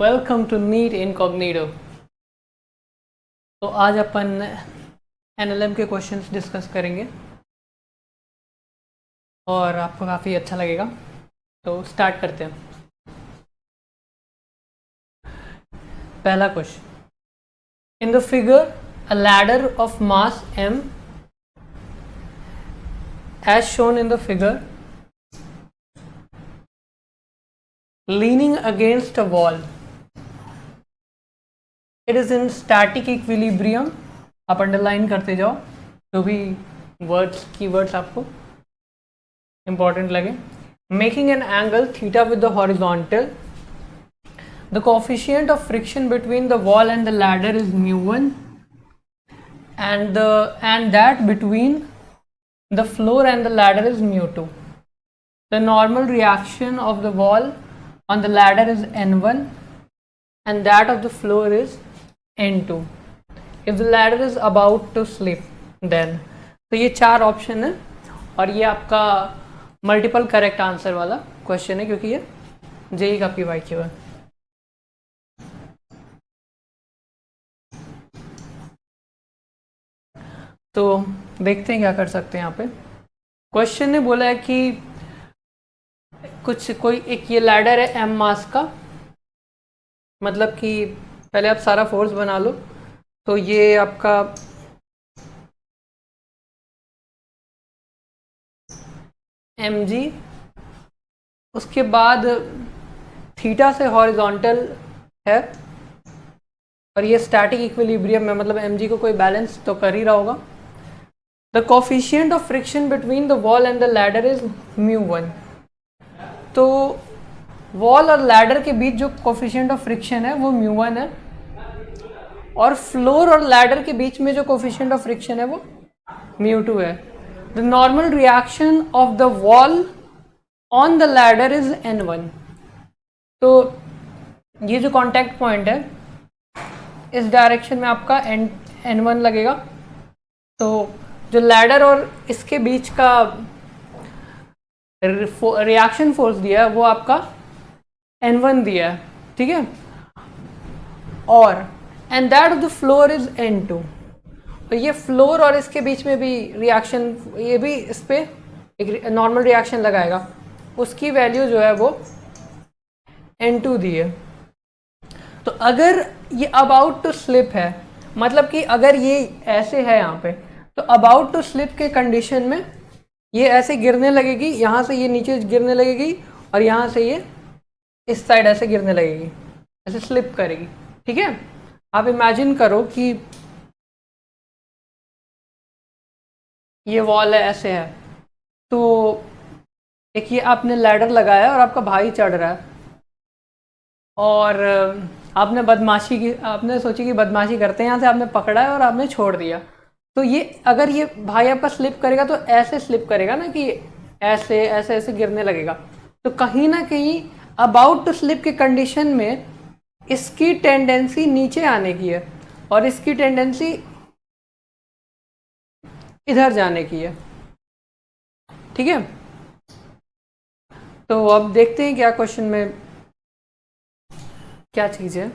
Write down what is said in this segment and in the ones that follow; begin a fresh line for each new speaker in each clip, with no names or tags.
Welcome to NEET incognito. तो आज अपन एनएलएम के क्वेश्चंस डिस्कस करेंगे और आपको काफ़ी अच्छा लगेगा। तो स्टार्ट करते हैं। पहला question, in the figure a ladder of mass m as shown in the figure leaning against a wall, it is in static equilibrium। आप अंडरलाइन करते जाओ जो भी वर्ड्स कीवर्ड्स आपको इंपॉर्टेंट लगे। Making an angle theta with the horizontal, the coefficient of friction between the wall and the ladder is mu1 and that between the floor and the ladder is mu2। the normal reaction of the wall on the ladder is n1 and that of the floor is n2। if the ladder is about to slip then। तो ये चार option है और ये आपका multiple correct answer वाला question है क्योंकि ये जेई का PYQ है। तो देखते हैं क्या कर सकते हैं। यहाँ पे क्वेश्चन ने बोला है कि कोई एक ये लैडर है m मास का, मतलब कि पहले आप सारा फोर्स बना लो। तो ये आपका mg, उसके बाद थीटा से हॉरिजॉन्टल है और ये स्टैटिक इक्विलिब्रियम में, मतलब mg को कोई बैलेंस तो कर ही रहा होगा। The coefficient of friction between the wall and the ladder is mu1। तो वॉल और लैडर के बीच जो कोफिशिएंट ऑफ फ्रिक्शन है वो mu1 है और फ्लोर और लैडर के बीच में जो कोफिशिएंट ऑफ फ्रिक्शन है वो mu2 है। The normal reaction of the wall on the ladder is n1। तो ये जो कॉन्टैक्ट पॉइंट है इस डायरेक्शन में आपका n1 लगेगा। तो जो लैडर और इसके बीच का रिएक्शन फोर्स दिया है वो आपका n1 दिया है, ठीक है। और and that of the floor is n2। और ये फ्लोर और इसके बीच में भी रिएक्शन, ये भी इस पे एक नॉर्मल रिएक्शन लगाएगा, उसकी वैल्यू जो है वो n2 दी है। तो अगर ये अबाउट टू स्लिप है, मतलब कि अगर ये ऐसे है यहाँ पे, तो अबाउट टू स्लिप के कंडीशन में ये ऐसे गिरने लगेगी, यहाँ से ये नीचे गिरने लगेगी और यहाँ से ये इस साइड ऐसे गिरने लगेगी, ऐसे स्लिप करेगी, ठीक है। आप इमेजिन करो कि ये वॉल है, ऐसे है। तो एक ये आपने लैडर लगाया और आपका भाई चढ़ रहा है और आपने सोची कि बदमाशी करते हैं, यहाँ से आपने पकड़ा है और आपने छोड़ दिया। तो ये अगर ये भाई आपका स्लिप करेगा तो ऐसे स्लिप करेगा ना कि ऐसे ऐसे ऐसे गिरने लगेगा। तो कहीं ना कहीं अबाउट टू स्लिप के कंडीशन में इसकी टेंडेंसी नीचे आने की है और इसकी टेंडेंसी इधर जाने की है, ठीक है। तो अब देखते हैं क्या क्वेश्चन में क्या चीज़ है।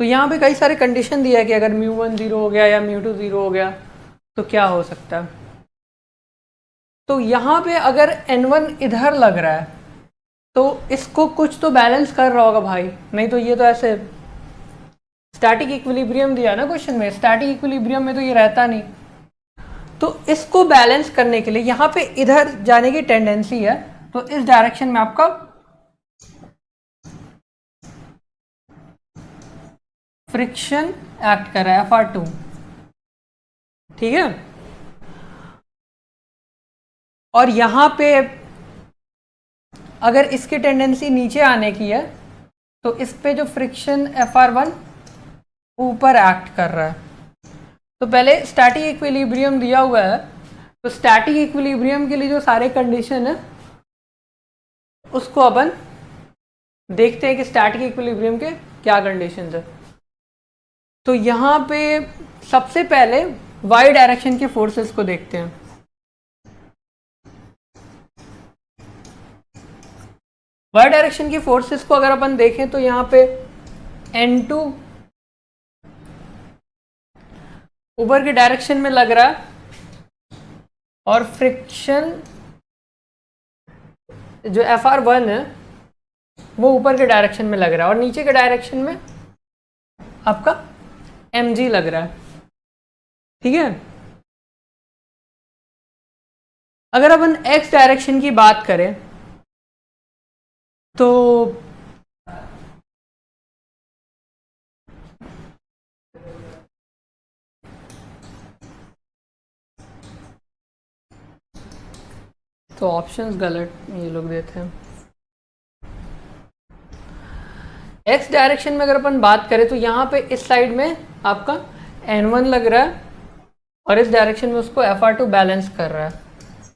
तो यहाँ पे कई सारे कंडीशन दिया है कि अगर mu1 0 हो गया या mu2 0 हो गया तो क्या हो सकता है। तो यहाँ पे अगर n1 इधर लग रहा है तो इसको कुछ तो बैलेंस कर रहा होगा भाई, नहीं तो ये तो ऐसे स्टैटिक इक्विलिब्रियम दिया ना क्वेश्चन में, स्टैटिक इक्विलिब्रियम में तो ये रहता नहीं। तो इसको बैलेंस करने के लिए यहाँ पे इधर जाने की टेंडेंसी है, तो इस डायरेक्शन में आपका फ्रिक्शन एक्ट कर रहा है Fr2, ठीक है। और यहां पे अगर इसकी टेंडेंसी नीचे आने की है तो इस पे जो फ्रिक्शन Fr1 ऊपर एक्ट कर रहा है। तो पहले स्टैटिक इक्विलिब्रियम दिया हुआ है, तो स्टैटिक इक्विलिब्रियम के लिए जो सारे कंडीशन है उसको अपन देखते हैं कि स्टैटिक इक्विलिब्रियम के क्या कंडीशंस है। तो यहाँ पे सबसे पहले वाई डायरेक्शन के फोर्सेस को देखते हैं। वाई डायरेक्शन की फोर्सेस को अगर अपन देखें तो यहाँ पे N2 ऊपर के डायरेक्शन में लग रहा है और फ्रिक्शन जो Fr1 है वो ऊपर के डायरेक्शन में लग रहा है और नीचे के डायरेक्शन में आपका mg लग रहा है। ठीक है, अगर अपन x डायरेक्शन की बात करें तो ऑप्शंस गलत ये लोग देते हैं। x डायरेक्शन में अगर अपन बात करें तो यहाँ पे इस साइड में आपका n1 लग रहा है और इस डायरेक्शन में उसको Fr2 बैलेंस कर रहा है,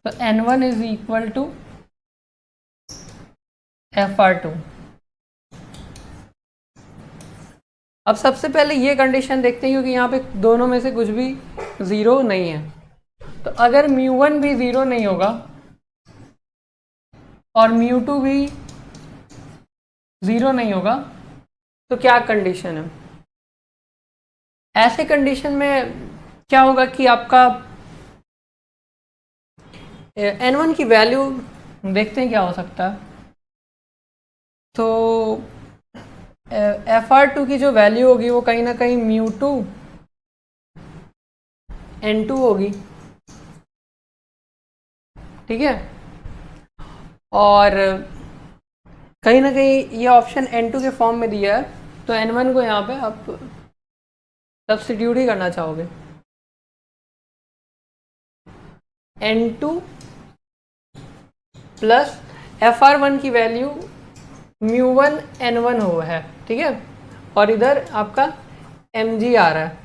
तो n1 is equal to Fr2। अब सबसे पहले ये कंडीशन देखते हैं क्योंकि यहाँ पे दोनों में से कुछ भी ज़ीरो नहीं है, तो अगर μ1 भी ज़ीरो नहीं होगा और μ2 भी ज़ीरो नहीं होगा तो क्या कंडीशन है? ऐसे कंडीशन में क्या होगा कि आपका n1 की वैल्यू देखते हैं क्या हो सकता है। तो Fr2 की जो वैल्यू होगी वो कहीं ना कहीं μ2 n2 होगी। ठीक है, और कहीं ना कहीं ये ऑप्शन n2 के फॉर्म में दिया है, तो n1 को यहाँ पे आप सब्स्टिट्यूट ही करना चाहोगे। n2 प्लस Fr1 की वैल्यू μ1 n1 हो है, ठीक है, और इधर आपका mg आ रहा है।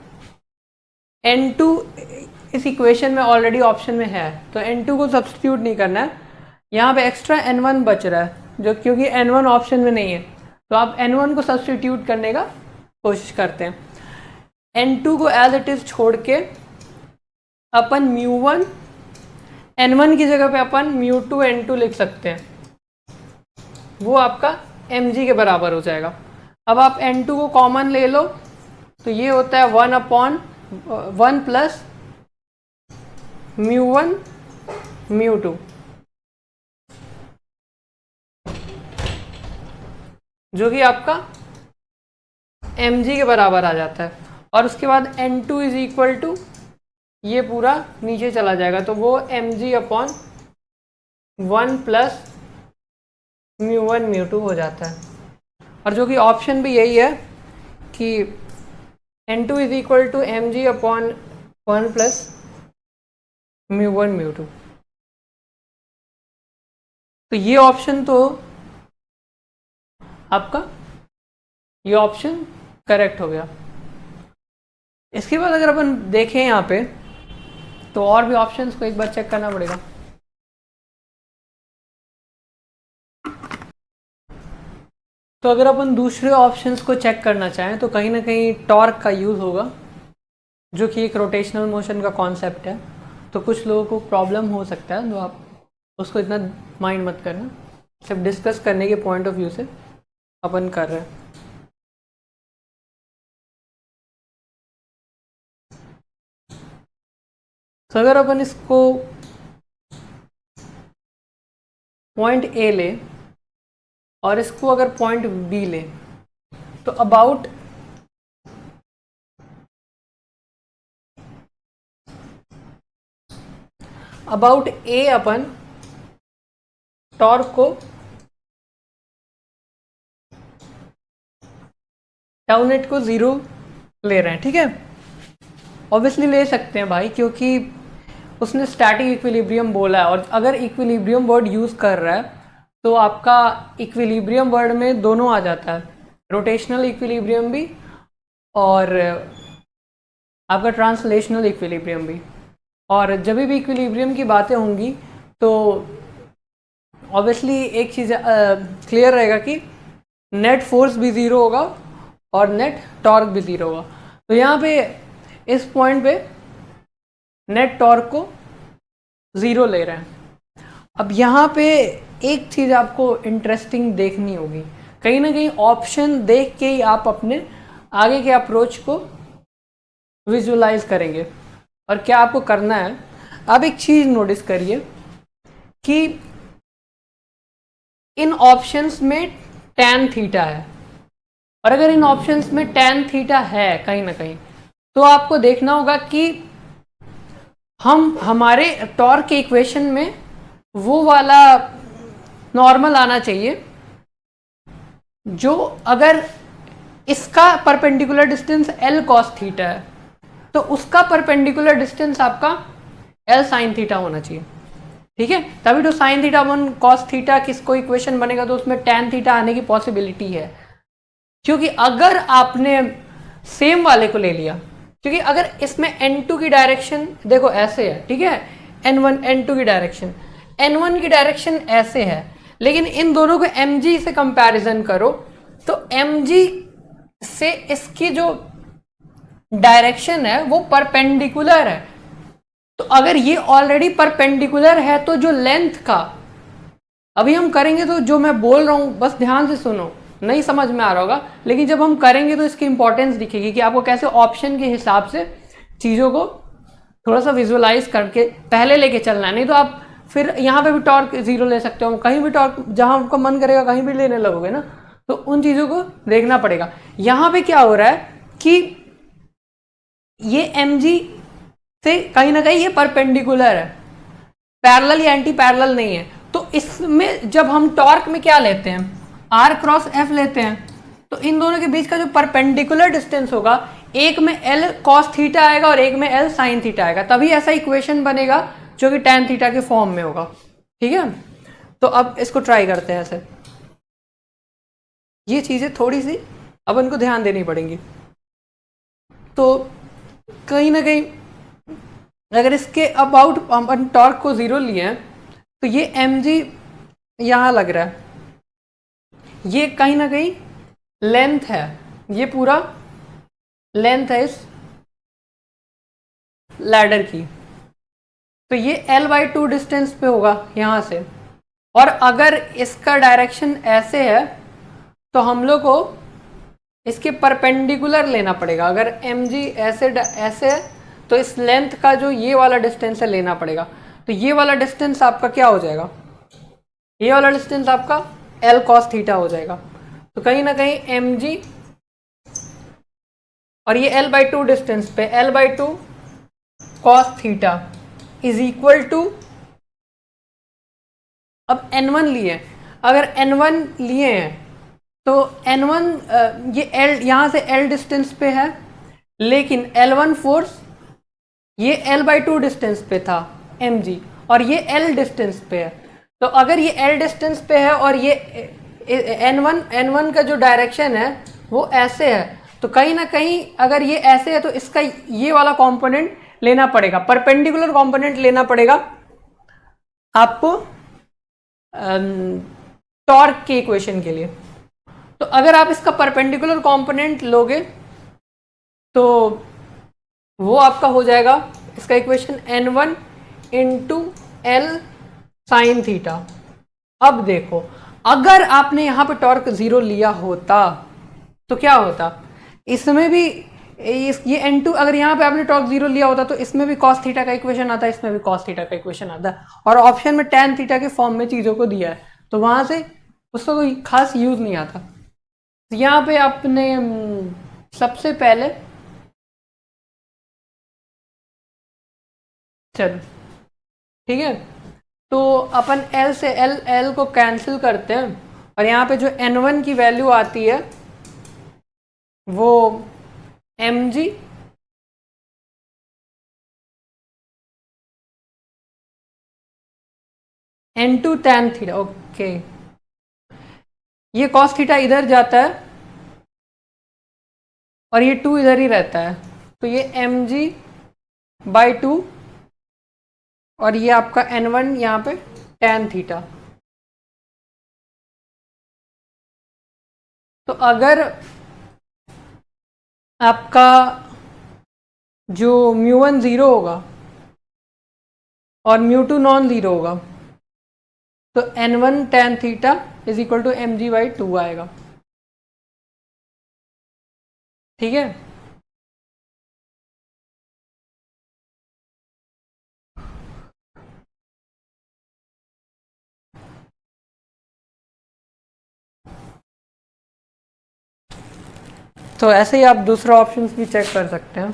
n2 इस इक्वेशन में ऑलरेडी ऑप्शन में है तो n2 को सब्स्टिट्यूट नहीं करना है, यहाँ पे एक्स्ट्रा n1 बच रहा है जो क्योंकि n1 ऑप्शन में नहीं है, तो आप n1 को सब्स्टिट्यूट करने का कोशिश करते हैं। n2 को एज इट इज़ छोड़ के अपन μ1 n1 की जगह पे अपन μ2 n2 लिख सकते हैं, वो आपका mg के बराबर हो जाएगा। अब आप n2 को कॉमन ले लो तो ये होता है 1/1 प्लस μ1 μ2, जो कि आपका mg के बराबर आ जाता है, और उसके बाद n2 इज इक्वल टू ये पूरा नीचे चला जाएगा, तो वो mg/1 प्लस μ1 μ2 हो जाता है, और जो कि ऑप्शन भी यही है कि n2 is equal to mg/1 plus μ1 μ2। तो ये ऑप्शन तो आपका ये ऑप्शन करेक्ट हो गया। इसके बाद अगर अपन देखें यहाँ पे तो और भी ऑप्शंस को एक बार चेक करना पड़ेगा। तो अगर अपन दूसरे ऑप्शंस को चेक करना चाहें तो कहीं ना कहीं टॉर्क का यूज़ होगा, जो कि एक रोटेशनल मोशन का कॉन्सेप्ट है, तो कुछ लोगों को प्रॉब्लम हो सकता है, तो आप उसको इतना माइंड मत करना, सिर्फ डिस्कस करने के पॉइंट ऑफ व्यू से अपन कर रहे हैं। तो अगर अपन इसको पॉइंट ए ले और इसको अगर पॉइंट बी ले तो अबाउट ए अपन टॉर्क को टाउ नेट को 0 ले रहे हैं। ठीक है, ऑब्वियसली ले सकते हैं भाई, क्योंकि उसने स्टैटिक इक्विलिब्रियम बोला है, और अगर इक्विलिब्रियम वर्ड यूज़ कर रहा है तो आपका इक्विलिब्रियम वर्ड में दोनों आ जाता है, रोटेशनल इक्विलिब्रियम भी और आपका ट्रांसलेशनल इक्विलिब्रियम भी। और जब भी इक्विलिब्रियम की बातें होंगी तो ऑब्वियसली एक चीज़ क्लियर रहेगा कि नेट फोर्स भी 0 होगा और नेट टॉर्क भी 0 होगा। तो यहाँ पे इस पॉइंट पे नेट टॉर्क को 0 ले रहे हैं। अब यहाँ पे एक चीज़ आपको इंटरेस्टिंग देखनी होगी, कहीं ना कहीं ऑप्शन देख के ही आप अपने आगे के अप्रोच को विजुअलाइज करेंगे। और क्या आपको करना है, आप एक चीज़ नोटिस करिए कि इन ऑप्शंस में tan थीटा है, और अगर इन ऑप्शंस में tan थीटा है कहीं ना कहीं, तो आपको देखना होगा कि हम हमारे टॉर्क के इक्वेशन में वो वाला नॉर्मल आना चाहिए जो, अगर इसका perpendicular distance L cos theta है तो उसका परपेंडिकुलर डिस्टेंस आपका L sin थीटा होना चाहिए। ठीक है, तभी तो sin थीटा 1 cos थीटा किसको इक्वेशन बनेगा, तो उसमें tan थीटा आने की पॉसिबिलिटी है। क्योंकि अगर आपने सेम वाले को ले लिया, क्योंकि अगर इसमें n2 की डायरेक्शन देखो ऐसे है, ठीक है, n1 n2 की डायरेक्शन, n1 की डायरेक्शन ऐसे है, लेकिन इन दोनों को mg से कंपैरिजन करो तो mg से इसकी जो डायरेक्शन है वो परपेंडिकुलर है। तो अगर ये ऑलरेडी परपेंडिकुलर है तो जो लेंथ का, अभी हम करेंगे तो जो मैं बोल रहा हूं बस ध्यान से सुनो, नहीं समझ में आ रहा होगा, लेकिन जब हम करेंगे तो इसकी इंपॉर्टेंस दिखेगी कि आपको कैसे ऑप्शन के हिसाब से चीज़ों को थोड़ा सा विजुअलाइज करके पहले लेके चलना है। नहीं तो आप फिर यहाँ पे भी टॉर्क 0 ले सकते हो, कहीं भी टॉर्क जहाँ आपका मन करेगा कहीं भी लेने लगोगे ना, तो उन चीज़ों को देखना पड़ेगा। यहाँ पे क्या हो रहा है कि ये mg से कहीं ना कहीं ये परपेंडिकुलर है, पैरेलल या एंटी पैरेलल नहीं है। तो इसमें जब हम टॉर्क में क्या लेते हैं, r क्रॉस f लेते हैं, तो इन दोनों के बीच का जो परपेंडिकुलर डिस्टेंस होगा, एक में L cos थीटा आएगा और एक में L sin थीटा आएगा, तभी ऐसा इक्वेशन बनेगा जो कि tan थीटा के फॉर्म में होगा। ठीक है, तो अब इसको ट्राई करते हैं ऐसे। ये चीज़ें थोड़ी सी अब इनको ध्यान देनी पड़ेंगी। तो कहीं ना कहीं अगर इसके अबाउट हम टॉर्क को 0 लिए हैं तो ये mg यहाँ लग रहा है, ये कहीं ना कहीं लेंथ है, ये पूरा लेंथ है इस लैडर की, तो ये L/2 डिस्टेंस पे होगा यहाँ से। और अगर इसका डायरेक्शन ऐसे है तो हम लोग को इसके परपेंडिकुलर लेना पड़ेगा। अगर mg ऐसे ऐसे है तो इस लेंथ का जो ये वाला डिस्टेंस है लेना पड़ेगा। तो ये वाला डिस्टेंस आपका क्या हो जाएगा, ये वाला डिस्टेंस आपका L cos थीटा हो जाएगा। तो कहीं ना कहीं mg और ये L/2 डिस्टेंस पे L/2 cos theta is equal to, अब n1 लिए, अगर n1 लिए हैं तो n1 ये L यहाँ से L डिस्टेंस पे है, लेकिन L1 फोर्स ये L/2 डिस्टेंस पे था mg और ये L डिस्टेंस पे है। तो अगर ये L डिस्टेंस पे है और ये n1 का जो डायरेक्शन है वो ऐसे है, तो कहीं ना कहीं अगर ये ऐसे है तो इसका ये वाला कंपोनेंट लेना पड़ेगा, परपेंडिकुलर कंपोनेंट लेना पड़ेगा आपको टॉर्क के इक्वेशन के लिए। तो अगर आप इसका परपेंडिकुलर कंपोनेंट लोगे तो वो आपका हो जाएगा, इसका equation n1 into L sine theta. अब देखो, अगर आपने यहाँ पे टॉर्क 0 लिया होता तो क्या होता, इसमें भी ये n2, अगर यहाँ पे आपने टॉर्क 0 लिया होता तो इसमें भी cos थीटा का इक्वेशन आता, इसमें भी cos थीटा का इक्वेशन आता, और ऑप्शन में tan थीटा के फॉर्म में चीज़ों को दिया है, तो वहाँ से उसका कोई खास यूज नहीं आता। तो यहाँ पे आपने सबसे पहले, चलो ठीक है, तो अपन L से L को कैंसिल करते हैं, और यहाँ पे जो n1 की वैल्यू आती है वो mg n2 tan theta. Okay, ये cos थीटा इधर जाता है और ये 2 इधर ही रहता है, तो ये mg/2 और ये आपका n1 यहाँ पे tan थीटा। तो अगर आपका जो μ1 0 होगा और μ2 नॉन ज़ीरो होगा, तो n1 tan theta is equal to mg/2 आएगा। ठीक है, तो ऐसे ही आप दूसरा ऑप्शंस भी चेक कर सकते हैं।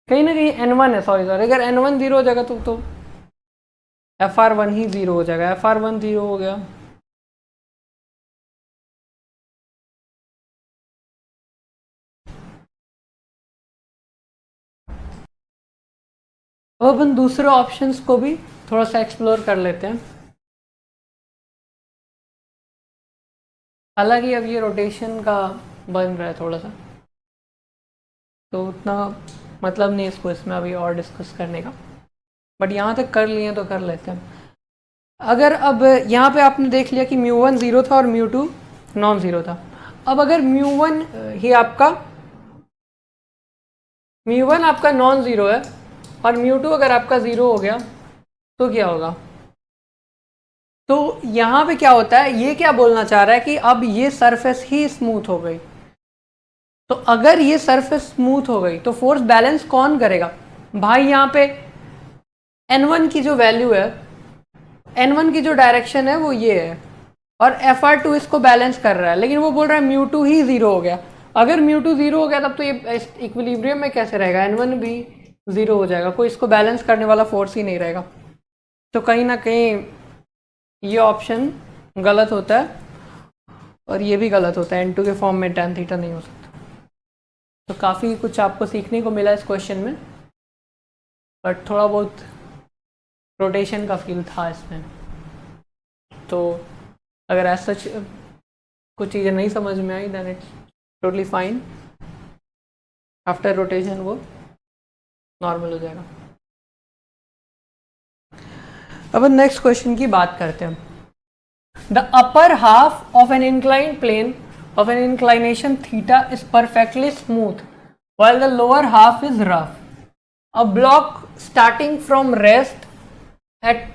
कहीं ना कहीं n1 है, सॉरी अगर n1 जीरो हो जाएगा तो FR1 ही जीरो हो जाएगा। FR1 जीरो हो गया, अब अपन दूसरे ऑप्शंस को भी थोड़ा सा एक्सप्लोर कर लेते हैं। हालांकि अब ये रोटेशन का बन रहा है थोड़ा सा, तो उतना मतलब नहीं इसको इसमें अभी और डिस्कस करने का, बट यहाँ तक कर लिए तो कर लेते हैं। अगर अब यहाँ पे आपने देख लिया कि μ1 ज़ीरो था और μ2 नॉन ज़ीरो था। अब अगर μ1 ही आपका नॉन ज़ीरो है और μ2 अगर आपका ज़ीरो हो गया तो क्या होगा? तो यहाँ पे क्या होता है, ये क्या बोलना चाह रहा है कि अब ये सरफेस ही स्मूथ हो गई। तो अगर ये सरफेस स्मूथ हो गई तो फोर्स बैलेंस कौन करेगा भाई? यहाँ पे n1 की जो वैल्यू है, n1 की जो डायरेक्शन है वो ये है और FR2 इसको बैलेंस कर रहा है, लेकिन वो बोल रहा है μ2 ही ज़ीरो हो गया। अगर μ2 ज़ीरो हो गया तब तो ये इक्विलिब्रियम में कैसे रहेगा? n1 भी ज़ीरो हो जाएगा, कोई इसको बैलेंस करने वाला फोर्स ही नहीं रहेगा। तो कहीं ना कहीं ये ऑप्शन गलत होता है और ये भी गलत होता है, n2 के फॉर्म में tan थीटा नहीं हो सकता। तो काफ़ी कुछ आपको सीखने को मिला इस क्वेश्चन में, बट थोड़ा बहुत रोटेशन का फील था इसमें। तो अगर ऐसा कुछ चीज़ें नहीं समझ में आई then it's totally fine, after rotation वो नॉर्मल हो जाएगा। अब नेक्स्ट क्वेश्चन की बात करते हैं। The upper half of an inclined plane of an inclination theta is perfectly smooth while the lower half is rough. A block starting from rest at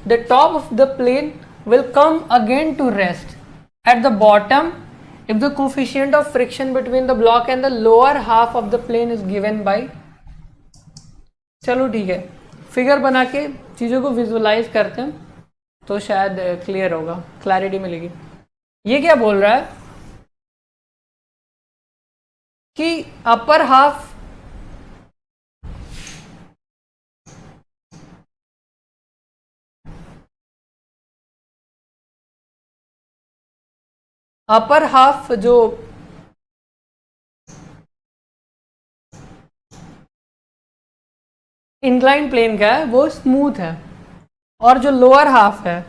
the top of the plane will come again to rest at the bottom if the coefficient of friction between the block and the lower half of the plane is given by। चलो ठीक है, figure बना के चीज़ों को visualise करते हैं तो शायद क्लियर होगा, क्लैरिटी मिलेगी। ये क्या बोल रहा है कि अपर हाफ जो इंक्लाइन प्लेन का है वो स्मूथ है और जो लोअर हाफ है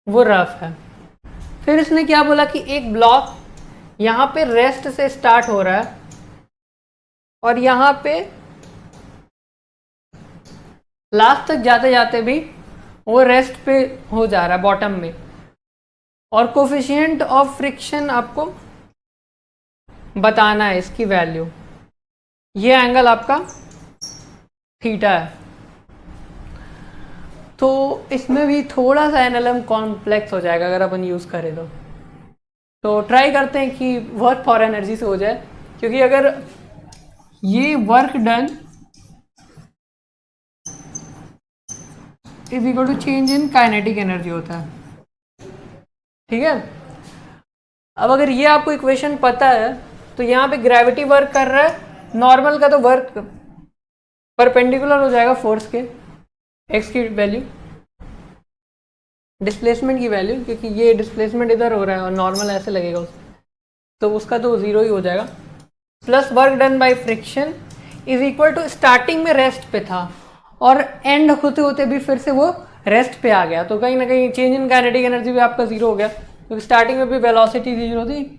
वो रफ है। फिर इसने क्या बोला कि एक ब्लॉक यहाँ पे रेस्ट से स्टार्ट हो रहा है और यहाँ पे लास्ट तक जाते जाते भी वो रेस्ट पे हो जा रहा है बॉटम में, और कोफिशिएंट ऑफ फ्रिक्शन आपको बताना है इसकी वैल्यू। ये एंगल आपका थीटा है। तो इसमें भी थोड़ा सा एनएलएम कॉम्प्लेक्स हो जाएगा अगर अपन यूज़ करें तो ट्राई करते हैं कि वर्क फॉर एनर्जी से हो जाए, क्योंकि अगर ये work done is equal to change in kinetic energy होता है। ठीक है, अब अगर ये आपको इक्वेशन पता है तो यहाँ पे ग्रेविटी वर्क कर रहा है, नॉर्मल का तो वर्क परपेंडिकुलर हो जाएगा फोर्स के, एक्स की वैल्यू, डिस्प्लेसमेंट की वैल्यू, क्योंकि ये डिस्प्लेसमेंट इधर हो रहा है और नॉर्मल ऐसे लगेगा तो उसका तो ज़ीरो ही हो जाएगा, plus work done by friction is equal to starting में रेस्ट पे था और एंड होते होते भी फिर से वो रेस्ट पे आ गया। तो कहीं ना कहीं चेंज इन काइनेटिक एनर्जी भी आपका ज़ीरो हो गया, क्योंकि स्टार्टिंग में भी वेलोसिटी ज़ीरो थी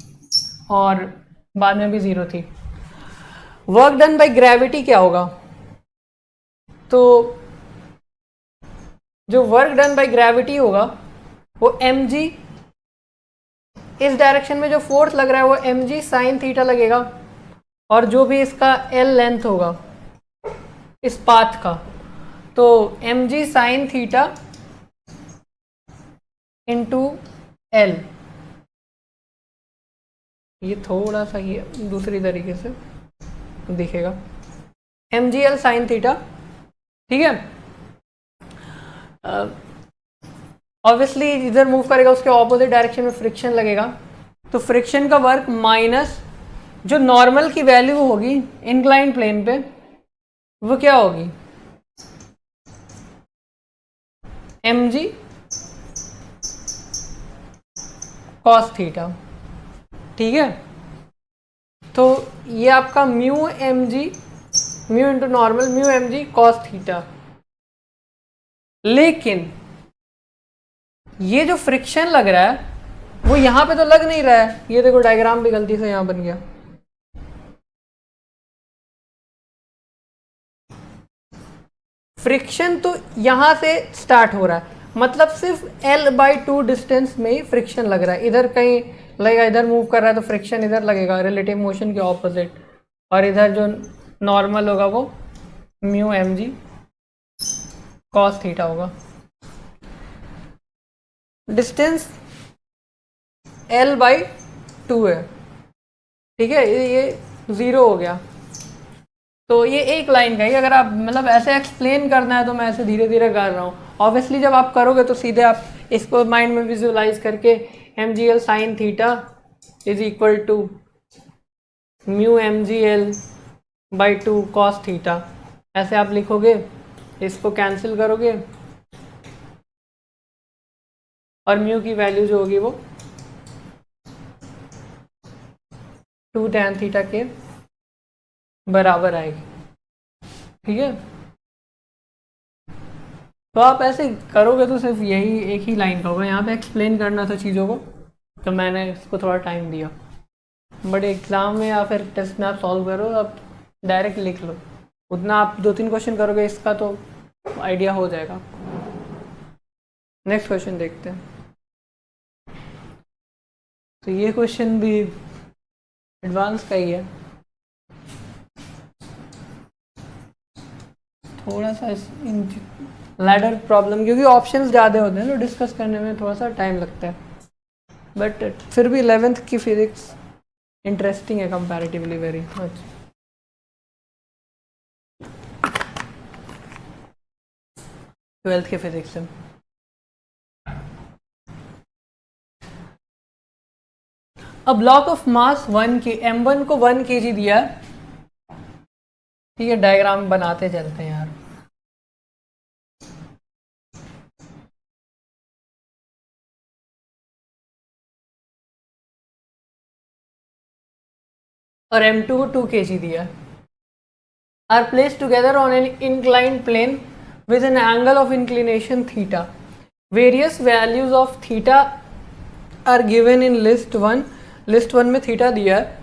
और बाद में भी ज़ीरो थी। वर्क डन बाय ग्रेविटी क्या होगा? तो जो वर्क डन बाय ग्रेविटी होगा वो mg इस डायरेक्शन में जो फोर्स लग रहा है वो mg साइन थीटा लगेगा, और जो भी इसका l लेंथ होगा इस पाथ का, तो mg sine theta into l। ये थोड़ा सा ही दूसरी तरीके से दिखेगा, mgl साइन थीटा, ठीक है। ऑब्वियसली इधर मूव करेगा, उसके ऑपोजिट डायरेक्शन में फ्रिक्शन लगेगा, तो फ्रिक्शन का वर्क माइनस जो नॉर्मल की वैल्यू होगी इंक्लाइन प्लेन पे, वो क्या होगी, mg कॉस थीटा, ठीक है। तो ये आपका mu mg, mu into normal, mu mg cos theta. लेकिन ये जो फ्रिक्शन लग रहा है वो यहां पे तो लग नहीं रहा है, ये देखो डायग्राम भी गलती से यहां बन गया। फ्रिक्शन तो यहां से स्टार्ट हो रहा है, मतलब सिर्फ l/2 डिस्टेंस में ही फ्रिक्शन लग रहा है। इधर कहीं लगेगा, इधर मूव कर रहा है तो फ्रिक्शन इधर लगेगा रिलेटिव मोशन के ऑपोजिट, और इधर जो नॉर्मल होगा वो म्यू mg कॉस थीटा होगा। डिस्टेंस l/2 है, ठीक है, ये 0 हो गया। तो ये एक लाइन का ही, अगर आप मतलब ऐसे एक्सप्लेन करना है तो मैं ऐसे धीरे धीरे कर रहा हूँ। ऑब्वियसली जब आप करोगे तो सीधे आप इसको माइंड में विजुअलाइज करके mgl sine theta is equal to mu mgl/2 cos theta, ऐसे आप लिखोगे, इसको कैंसिल करोगे और म्यू की वैल्यू जो होगी वो 2 tan थीटा के बराबर आएगी, ठीक है। तो आप ऐसे करोगे तो सिर्फ यही एक ही लाइन का होगा। यहाँ पे एक्सप्लेन करना था चीज़ों को, तो मैंने इसको थोड़ा टाइम दिया। बट एग्ज़ाम में या फिर टेस्ट में आप सॉल्व करो, आप डायरेक्ट लिख लो, उतना आप 2-3 क्वेश्चन करोगे इसका तो आइडिया हो जाएगा। नेक्स्ट क्वेश्चन देखते हैं। तो ये क्वेश्चन भी एडवांस का ही है, थोड़ा सा लैडर प्रॉब्लम, क्योंकि ऑप्शंस ज़्यादा होते हैं तो डिस्कस करने में थोड़ा सा टाइम लगता है। बट फिर भी 11th की फिजिक्स इंटरेस्टिंग है कंपैरेटिवली वेरी मच। ट्वेल्थ के फिजिक्स से अ ब्लॉक ऑफ मास 1 के m1 को 1 kg दिया है, ठीक है। डायग्राम बनाते चलते हैं यार। और m2 को 2 kg दिया, are placed together on an inclined plane with an angle of inclination theta. Various values of theta are given in list 1। List 1 में थीटा दिया है।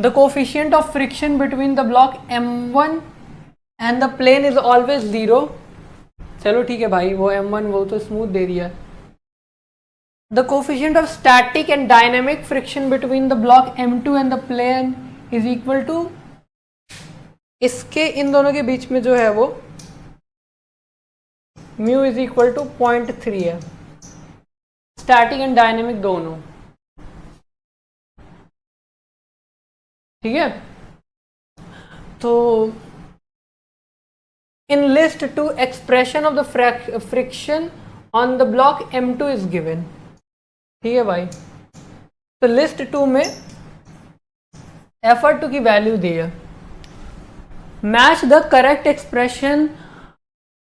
The coefficient of friction between the block m1 and the plane is always 0। चलो ठीक है भाई, वो m1 वो तो स्मूथ दे दिया। The coefficient of static and dynamic friction between the block m2 and the plane is equal to, इसके इन दोनों के बीच में जो है वो म्यू इज इक्वल टू 0.3 है, स्टैटिक एंड डायनेमिक दोनों, ठीक है। तो इन list 2 expression of the friction on the block m2 is given, ठीक है भाई। तो लिस्ट 2 में F2 की वैल्यू दी है। Match the correct expression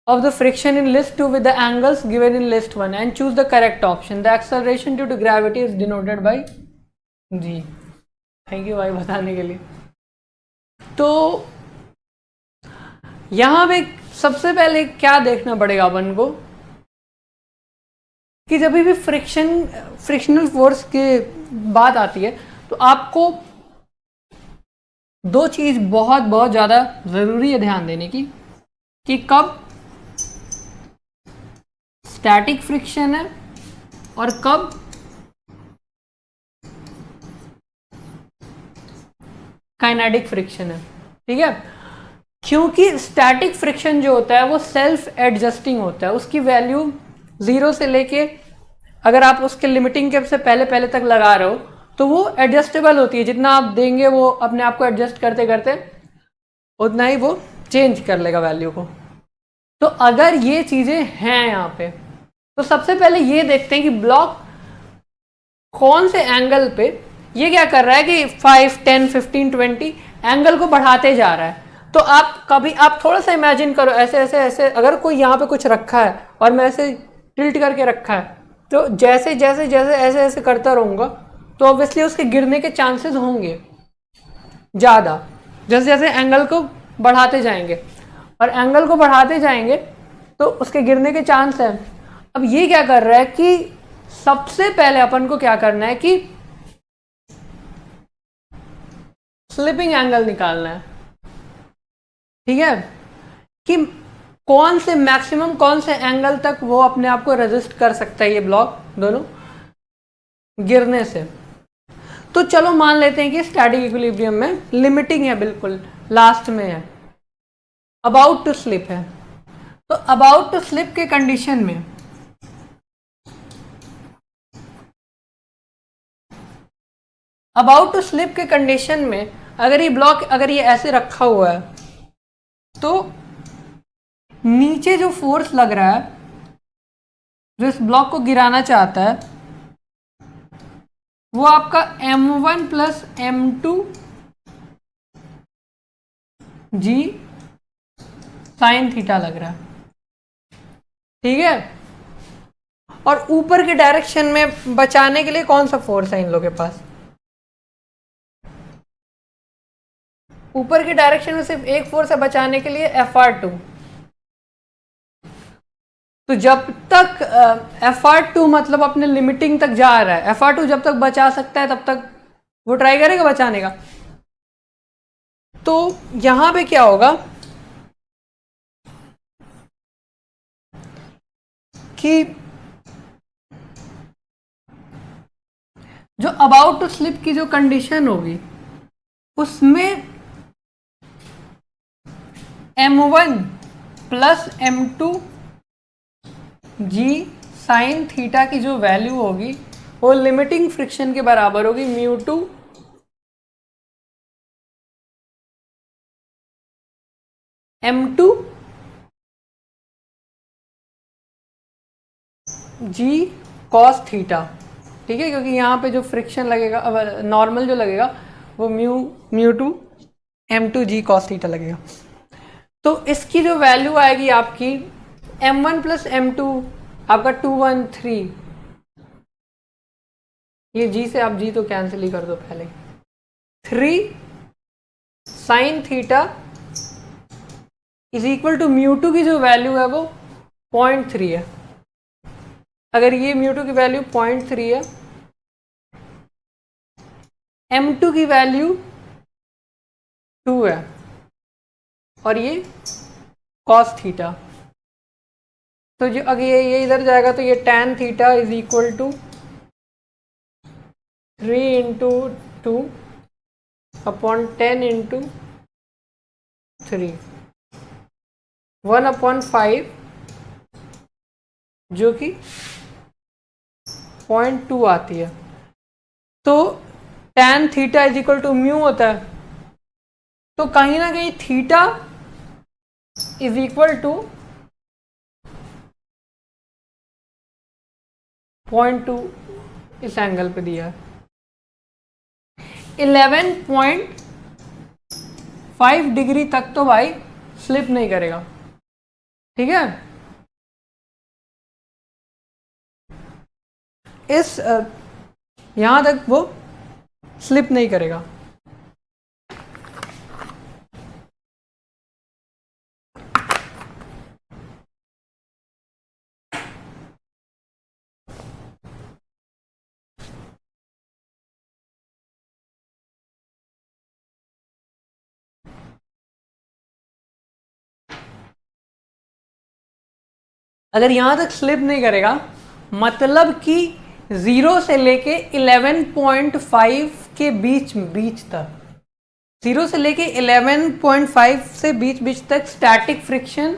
of the friction in list 2 with the angles given in list 1 and choose the correct option. The acceleration due to gravity is denoted by g. Thank you भाई बताने के लिए। तो यहां पे सबसे पहले क्या देखना पड़ेगा अपन को कि जब भी फ्रिक्शनल फोर्स की बात आती है तो आपको दो चीज बहुत बहुत ज्यादा जरूरी है ध्यान देने की, कि कब स्टैटिक फ्रिक्शन है और कब काइनेटिक फ्रिक्शन है, ठीक है। क्योंकि स्टैटिक फ्रिक्शन जो होता है वो सेल्फ एडजस्टिंग होता है, उसकी वैल्यू 0 से लेके अगर आप उसके लिमिटिंग के से पहले पहले तक लगा रहे हो तो वो एडजस्टेबल होती है, जितना आप देंगे वो अपने आप को एडजस्ट करते करते उतना ही वो चेंज कर लेगा वैल्यू को। तो अगर ये चीज़ें हैं यहाँ पे, तो सबसे पहले ये देखते हैं कि ब्लॉक कौन से एंगल पे ये क्या कर रहा है कि 5, 10, 15, 20 एंगल को बढ़ाते जा रहा है। तो आप थोड़ा सा इमेजिन करो, ऐसे ऐसे ऐसे अगर कोई यहाँ पे कुछ रखा है और मैं ऐसे टिल्ट करके रखा है, तो जैसे जैसे जैसे ऐसे ऐसे करता रहूँगा तो ऑब्वियसली उसके गिरने के चांसेस होंगे ज़्यादा, जैसे जैसे एंगल को बढ़ाते जाएंगे, और एंगल को बढ़ाते जाएंगे तो उसके गिरने के चांस हैं। अब ये क्या कर रहा है कि सबसे पहले अपन को क्या करना है कि स्लिपिंग एंगल निकालना है, ठीक है, कि कौन से मैक्सिमम कौन से एंगल तक वो अपने आप को रेजिस्ट कर सकता है ये ब्लॉक दोनों गिरने से। तो चलो मान लेते हैं कि स्टैटिक इक्विलिब्रियम में लिमिटिंग है, बिल्कुल लास्ट में है, अबाउट टू स्लिप है। तो अबाउट टू स्लिप के कंडीशन में अबाउट टू स्लिप के कंडीशन में अगर ये ब्लॉक अगर ये ऐसे रखा हुआ है तो नीचे जो फोर्स लग रहा है जो इस ब्लॉक को गिराना चाहता है वो आपका m1 प्लस m2 जी साइन थीटा लग रहा है, ठीक है। और ऊपर के डायरेक्शन में बचाने के लिए कौन सा फोर्स है इन लोगों के पास? ऊपर की डायरेक्शन में सिर्फ एक फोर्स है बचाने के लिए, Fr2। तो जब तक Fr2 मतलब अपने लिमिटिंग तक जा रहा है, Fr2 जब तक बचा सकता है तब तक वो ट्राई करेगा बचाने का। तो यहां पे क्या होगा कि जो अबाउट टू स्लिप की जो कंडीशन होगी उसमें m1 प्लस m2 जी साइन थीटा की जो वैल्यू होगी वो लिमिटिंग फ्रिक्शन के बराबर होगी μ2 m2 जी कॉस थीटा, ठीक है, क्योंकि यहाँ पे जो फ्रिक्शन लगेगा अब नॉर्मल जो लगेगा वो μ2 m2 जी कॉस थीटा लगेगा। तो इसकी जो वैल्यू आएगी आपकी m1 प्लस m2 आपका 213, ये जी से आप जी तो कैंसिल ही कर दो पहले, 3 sine theta is equal to μ2 की जो वैल्यू है वो 0.3 है। अगर ये μ2 की वैल्यू 0.3 है, m2 की वैल्यू 2 है और ये cos थीटा, तो जो अगर ये इधर जाएगा तो ये tan theta is equal to 3 into 2 upon 10 into 3 1/5 जो कि 0.2 आती है। तो tan theta is equal to mu होता है, तो कहीं ना कहीं थीटा इज इक्वल टू 0.2 इस एंगल पे दिया है। 11.5 डिग्री तक तो भाई स्लिप नहीं करेगा, ठीक है। इस यहां तक वो स्लिप नहीं करेगा। अगर यहां तक स्लिप नहीं करेगा मतलब कि 0 से लेके 11.5 के बीच तक 0 से लेके 11.5 से बीच बीच तक स्टैटिक फ्रिक्शन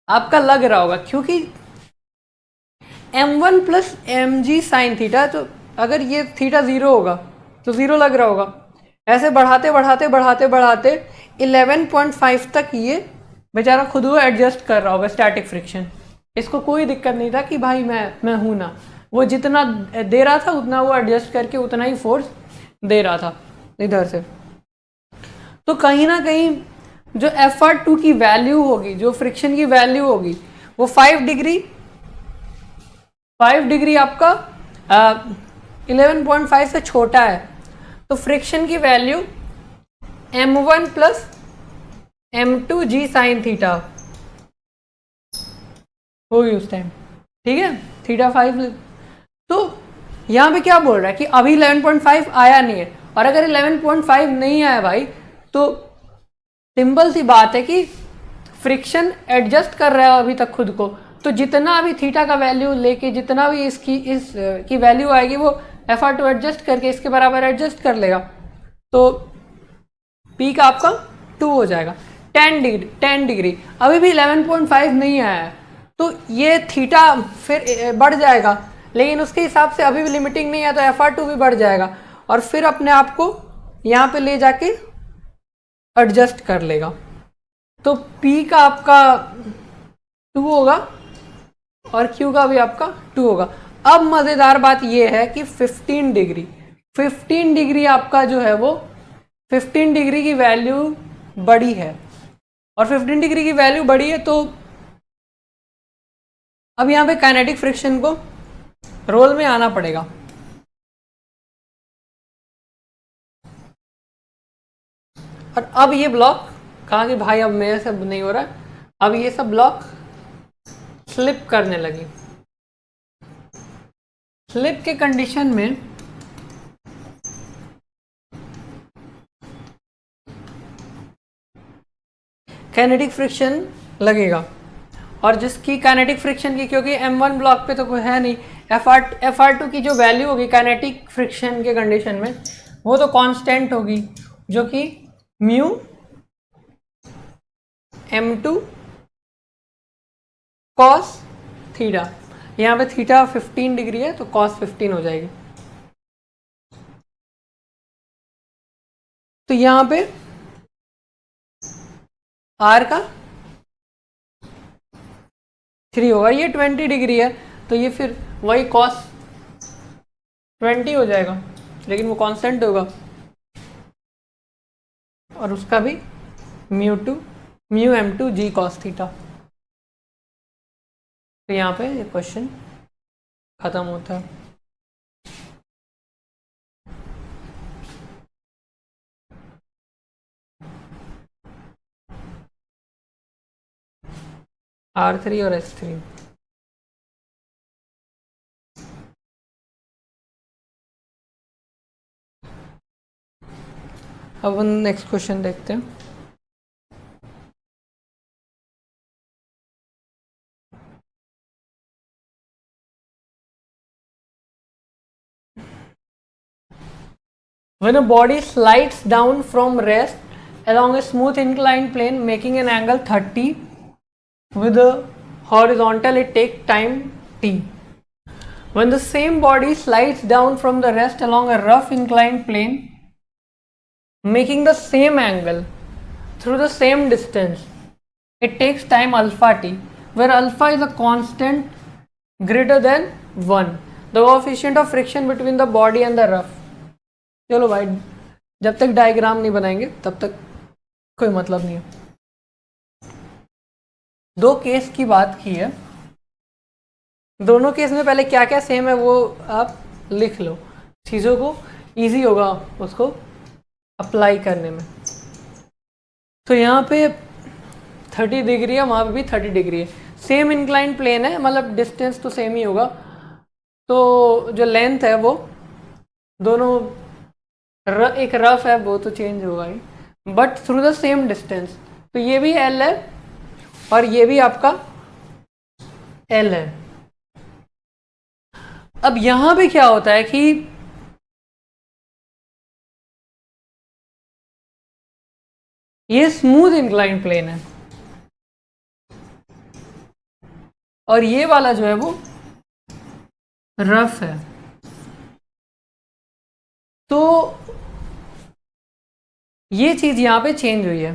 आपका लग रहा होगा, क्योंकि m1 plus m g sine theta, तो अगर ये थीटा 0 होगा तो 0 लग रहा होगा। ऐसे बढ़ाते बढ़ाते बढ़ाते बढ़ाते 11.5 तक ये बेचारा खुद को एडजस्ट कर रहा होगा स्टैटिक फ्रिक्शन। इसको कोई दिक्कत नहीं था कि भाई मैं हूं ना, वो जितना दे रहा था उतना वो एडजस्ट करके उतना ही फोर्स दे रहा था इधर से। तो कहीं ना कहीं जो Fr2 की वैल्यू होगी, जो फ्रिक्शन की वैल्यू होगी, वो 5 डिग्री आपका 11.5 से छोटा है। तो फ्रिक्शन की वैल्यू m1 प्लस m2 जी साइन थीटा होगी उस टाइम, ठीक है, थीटा 5। तो यहाँ पे क्या बोल रहा है कि अभी 11.5 आया नहीं है, और अगर 11.5 नहीं आया भाई तो सिंपल सी बात है कि फ्रिक्शन एडजस्ट कर रहा है अभी तक खुद को, तो जितना भी थीटा का वैल्यू लेके जितना भी इस की वैल्यू आएगी वो Fr2 एडजस्ट करके इसके बराबर एडजस्ट कर लेगा, तो P का आपका 2 हो जाएगा। 10 डिग्री अभी भी 11.5 नहीं आया है, तो ये थीटा फिर बढ़ जाएगा, लेकिन उसके हिसाब से अभी भी लिमिटिंग नहीं है, तो Fr2 भी बढ़ जाएगा और फिर अपने आप को यहाँ पे ले जाके एडजस्ट कर लेगा। तो P का आपका 2 होगा और Q का भी आपका 2 होगा। अब मज़ेदार बात ये है कि 15 डिग्री आपका जो है वो 15 डिग्री की वैल्यू बड़ी है, और 15 डिग्री की वैल्यू बड़ी है, तो अब यहाँ पे काइनेटिक फ्रिक्शन को रोल में आना पड़ेगा। और अब ये ब्लॉक कहा कि भाई अब मेरे से नहीं हो रहा, अब ये सब ब्लॉक स्लिप करने लगी। स्लिप के कंडीशन में काइनेटिक फ्रिक्शन लगेगा, और जिसकी काइनेटिक फ्रिक्शन की, क्योंकि m1 ब्लॉक पे तो कोई है नहीं, Fr2 की जो वैल्यू होगी काइनेटिक फ्रिक्शन के कंडीशन में वो तो कांस्टेंट होगी, जो कि म्यू m2 cos थीटा, यहाँ पे थीटा 15 डिग्री है तो cos 15 हो जाएगी। तो यहाँ पे r का 3 होगा, ये 20 डिग्री है तो ये फिर वही cos 20 हो जाएगा, लेकिन वो कांस्टेंट होगा, और उसका भी म्यू m2 जी cos थीटा। तो यहाँ पे ये क्वेश्चन खत्म होता है। R3 और S3। अब हम नेक्स्ट क्वेश्चन देखते हैं। When a body slides down from rest along a smooth inclined plane making an angle 30 with a horizontal, it takes time t. When the same body slides down from the rest along a rough inclined plane making the same angle through the same distance, it takes time alpha t, where alpha is a constant greater than 1, the coefficient of friction between the body and the rough. चलो भाई, जब तक diagram नहीं बनाएंगे तब तक कोई मतलब नहीं है। दो केस की बात की है, दोनों केस में पहले क्या क्या सेम है वो आप लिख लो, चीज़ों को इजी होगा उसको अप्लाई करने में। तो यहाँ पे 30 डिग्री है, वहाँ पे भी 30 डिग्री है, सेम इंक्लाइन प्लेन है, मतलब डिस्टेंस तो सेम ही होगा, तो जो लेंथ है वो दोनों एक रफ है वो तो चेंज होगा ही, but through the same distance. तो ये भी L है और ये भी आपका L है। अब यहां पे क्या होता है कि ये स्मूथ इंक्लाइन प्लेन है और ये वाला जो है वो रफ है। तो ये चीज यहां पे चेंज हुई है,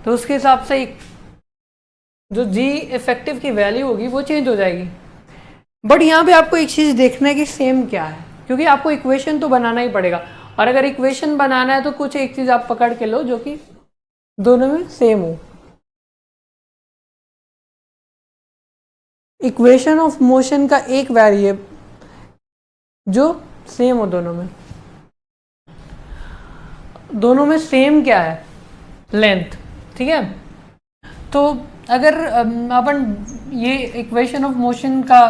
तो उसके हिसाब से एक जो जी इफेक्टिव की वैल्यू होगी वो चेंज हो जाएगी। बट यहाँ पे आपको एक चीज देखना है कि सेम क्या है, क्योंकि आपको इक्वेशन तो बनाना ही पड़ेगा, और अगर इक्वेशन बनाना है तो कुछ एक चीज आप पकड़ के लो जो कि दोनों में सेम हो। इक्वेशन ऑफ मोशन का एक वेरिएबल जो सेम हो दोनों में सेम क्या है, लेंथ। ठीक है, तो अगर अपन ये इक्वेशन ऑफ मोशन का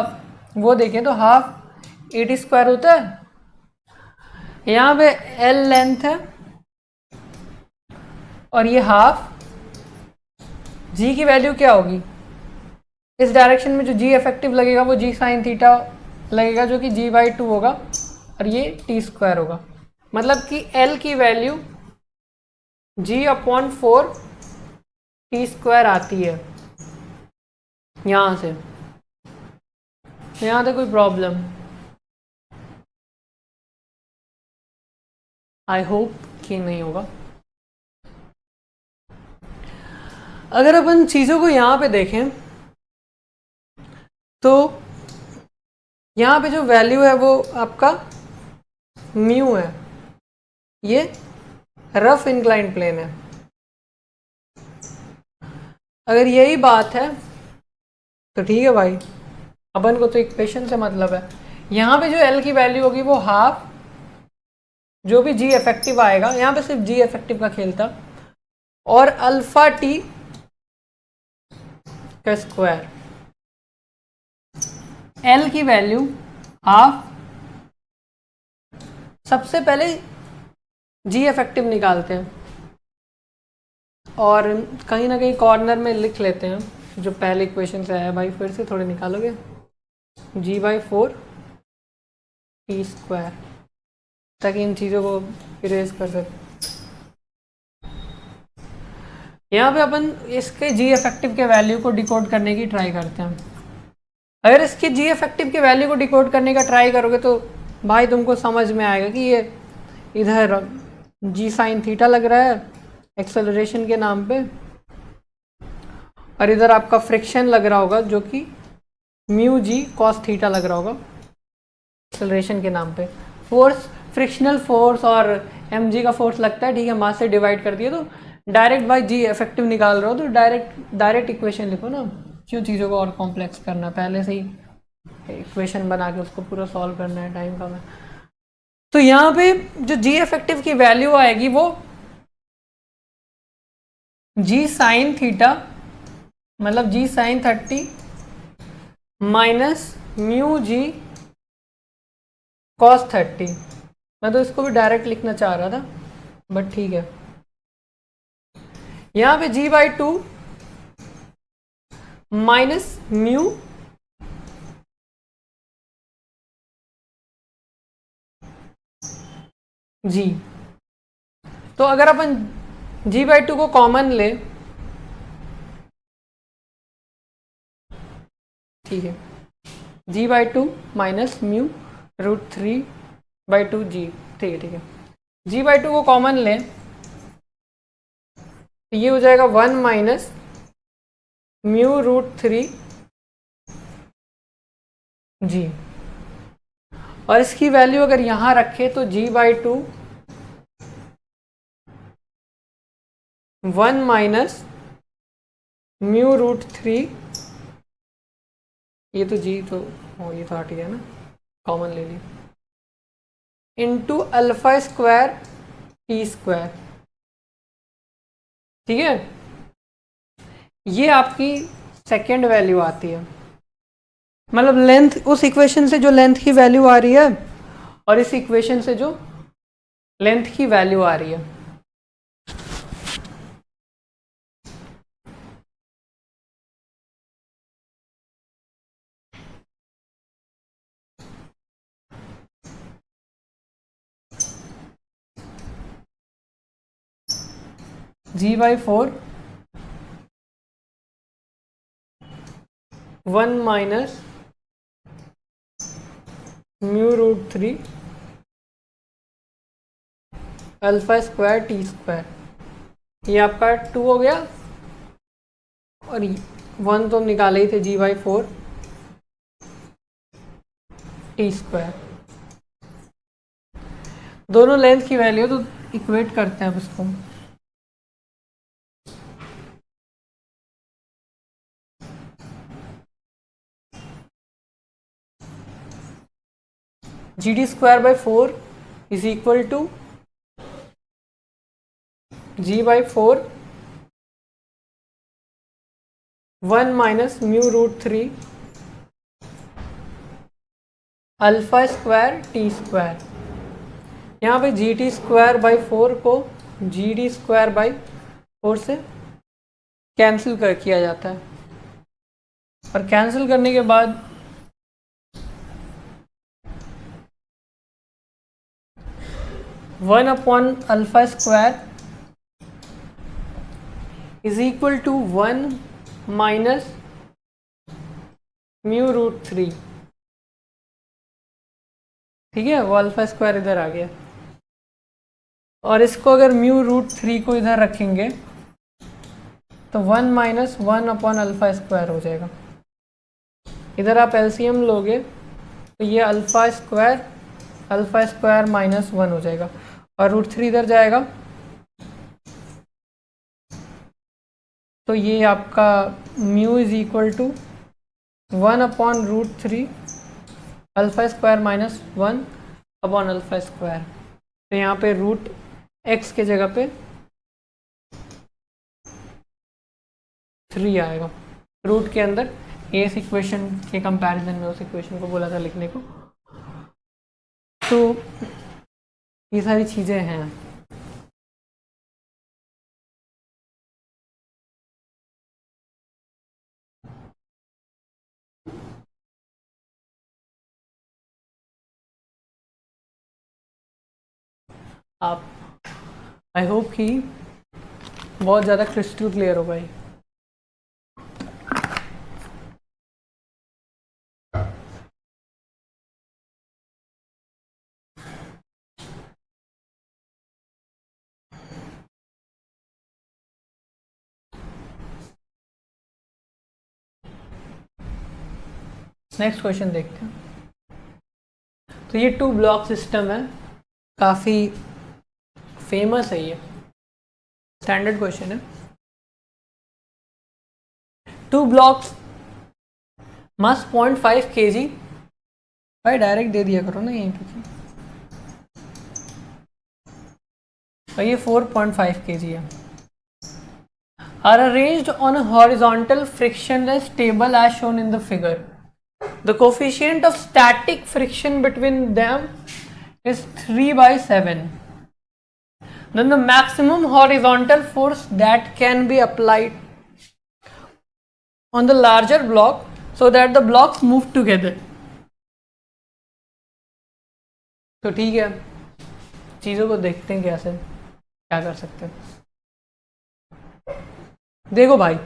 वो देखें तो हाफ ए टी स्क्वायर होता है, यहाँ पे एल लेंथ है और ये हाफ जी की वैल्यू क्या होगी, इस डायरेक्शन में जो जी इफेक्टिव लगेगा वो जी साइन थीटा लगेगा जो कि जी बाई 2 होगा और ये टी स्क्वायर होगा। मतलब कि एल की वैल्यू जी अपॉन 4 टी स्क्वायर आती है यहां से। यहां तक कोई प्रॉब्लम? आई होप कि नहीं होगा। अगर अपन चीजों को यहां पे देखें तो यहां पे जो वैल्यू है वो आपका म्यू है, ये रफ इंक्लाइन प्लेन है। अगर यही बात है तो ठीक है भाई, अपन को तो इक्वेशन से मतलब है। यहां पे जो एल की वैल्यू होगी वो हाफ जो भी जी इफेक्टिव आएगा, यहां पे सिर्फ जी इफेक्टिव का खेल था, और अल्फा टी का स्क्वायर। एल की वैल्यू हाफ, सबसे पहले जी इफेक्टिव निकालते हैं और कहीं ना कहीं कॉर्नर में लिख लेते हैं जो पहले इक्वेशन से आया भाई, फिर से थोड़े निकालोगे, जी बाई 4 टी स्क्वायर, ताकि इन चीज़ों को इरेज कर सकें। यहाँ पे अपन इसके जी इफेक्टिव के वैल्यू को डिकोड करने की ट्राई करते हैं। अगर इसके जी इफेक्टिव के वैल्यू को डिकोड करने का ट्राई करोगे तो भाई तुमको समझ में आएगा कि ये इधर जी साइन थीटा लग रहा है एक्सेलरेशन के नाम पे, और इधर आपका फ्रिक्शन लग रहा होगा जो कि म्यू जी कॉस थीटा लग रहा होगा एक्सेलरेशन के नाम पे। फोर्स, फ्रिक्शनल फोर्स और एम जी का फोर्स लगता है, ठीक है, मास से डिवाइड कर दिया तो डायरेक्ट बाई जी इफेक्टिव निकाल रहे हो तो डायरेक्ट इक्वेशन लिखो ना, क्यों चीज़ों को और कॉम्प्लेक्स करना, पहले से ही इक्वेशन बना के उसको पूरा सॉल्व करना है टाइम का में। तो यहाँ पे जो जी इफेक्टिव की वैल्यू आएगी वो जी साइन थीटा, मतलब जी sign 30 minus mu G cos 30। मैं तो इसको भी डायरेक्ट लिखना चाह रहा था बट ठीक है। यहां पे जी बाई 2 माइनस म्यू जी। तो अगर अपन जी बाई 2 को कॉमन ले, ठीक है, g by 2 minus mu root 3 by 2 g, ठीक है ठीक है। जी बाई 2 को कॉमन लें तो ये हो जाएगा 1 माइनस म्यू रूट 3 जी, और इसकी वैल्यू अगर यहां रखे तो जी बाई 2 1 माइनस म्यू रूट 3, ये तो जी तो ये तो हट गया ना, कॉमन ले ली, into alpha square t square. ठीक है, ये आपकी सेकेंड वैल्यू आती है, मतलब लेंथ, उस इक्वेशन से जो लेंथ की वैल्यू आ रही है और इस इक्वेशन से जो लेंथ की वैल्यू आ रही है। g/4 1 minus μ√3 alpha square t square, ये आपका 2 हो गया और 1 तो निकाले ही थे g/4 टी स्क्वायर। दोनों लेंथ की वैल्यू तो इक्वेट करते हैं अब इसको। GD²/4 is equal to g/4 1 minus μ√3 alpha square t square. यहाँ पे GT²/4 को GD²/4 से कैंसिल किया जाता है और कैंसिल करने के बाद one upon alpha square is equal to 1 minus μ√3। ठीक है, वो अल्फा स्क्वायर इधर आ गया और इसको अगर μ√3 को इधर रखेंगे तो 1 माइनस 1 अपॉन अल्फा स्क्वायर हो जाएगा। इधर आप एलसीएम लोगे तो ये अल्फा स्क्वायर माइनस 1 हो जाएगा और √3 इधर जाएगा तो ये आपका mu is equal to 1 upon √3 alpha square minus 1 upon alpha square. तो यहाँ पे √x के जगह पे 3 आएगा। रूट के अंदर इस इक्वेशन के कंपैरिजन में उस इक्वेशन को बोला था लिखने को। तो ये सारी चीज़ें हैं। आप आई होप कि बहुत ज़्यादा क्रिस्टल क्लियर हो भाई। नेक्स्ट क्वेश्चन देखते हैं। तो ये 2 ब्लॉक सिस्टम है, काफ़ी फेमस है, ये स्टैंडर्ड क्वेश्चन है। 2 ब्लॉक्स मास 0.5 kg। भाई डायरेक्ट दे दिया करो ना यहीं पे। और ये 4.5 kg है। Are arranged on a horizontal frictionless table as shown in the figure. The coefficient of static friction between them is 3/7. Then the maximum horizontal force that can be applied on the larger block so that the blocks move together. तो ठीक है, चीज़ों को देखते हैं कैसे क्या कर सकते हैं। देखो भाई,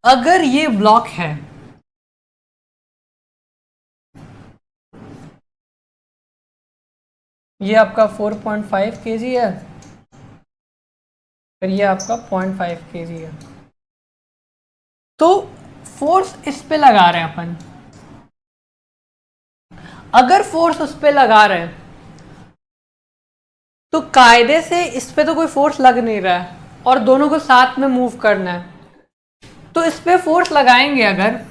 अगर ये ब्लॉक है ये आपका 4.5 kg है और ये आपका 0.5 kg है। तो फोर्स इस पे लगा रहे हैं अपन। अगर फोर्स उस पे लगा रहे हैं तो कायदे से इस पे तो कोई फोर्स लग नहीं रहा है और दोनों को साथ में मूव करना है। तो इस पे फोर्स लगाएंगे अगर,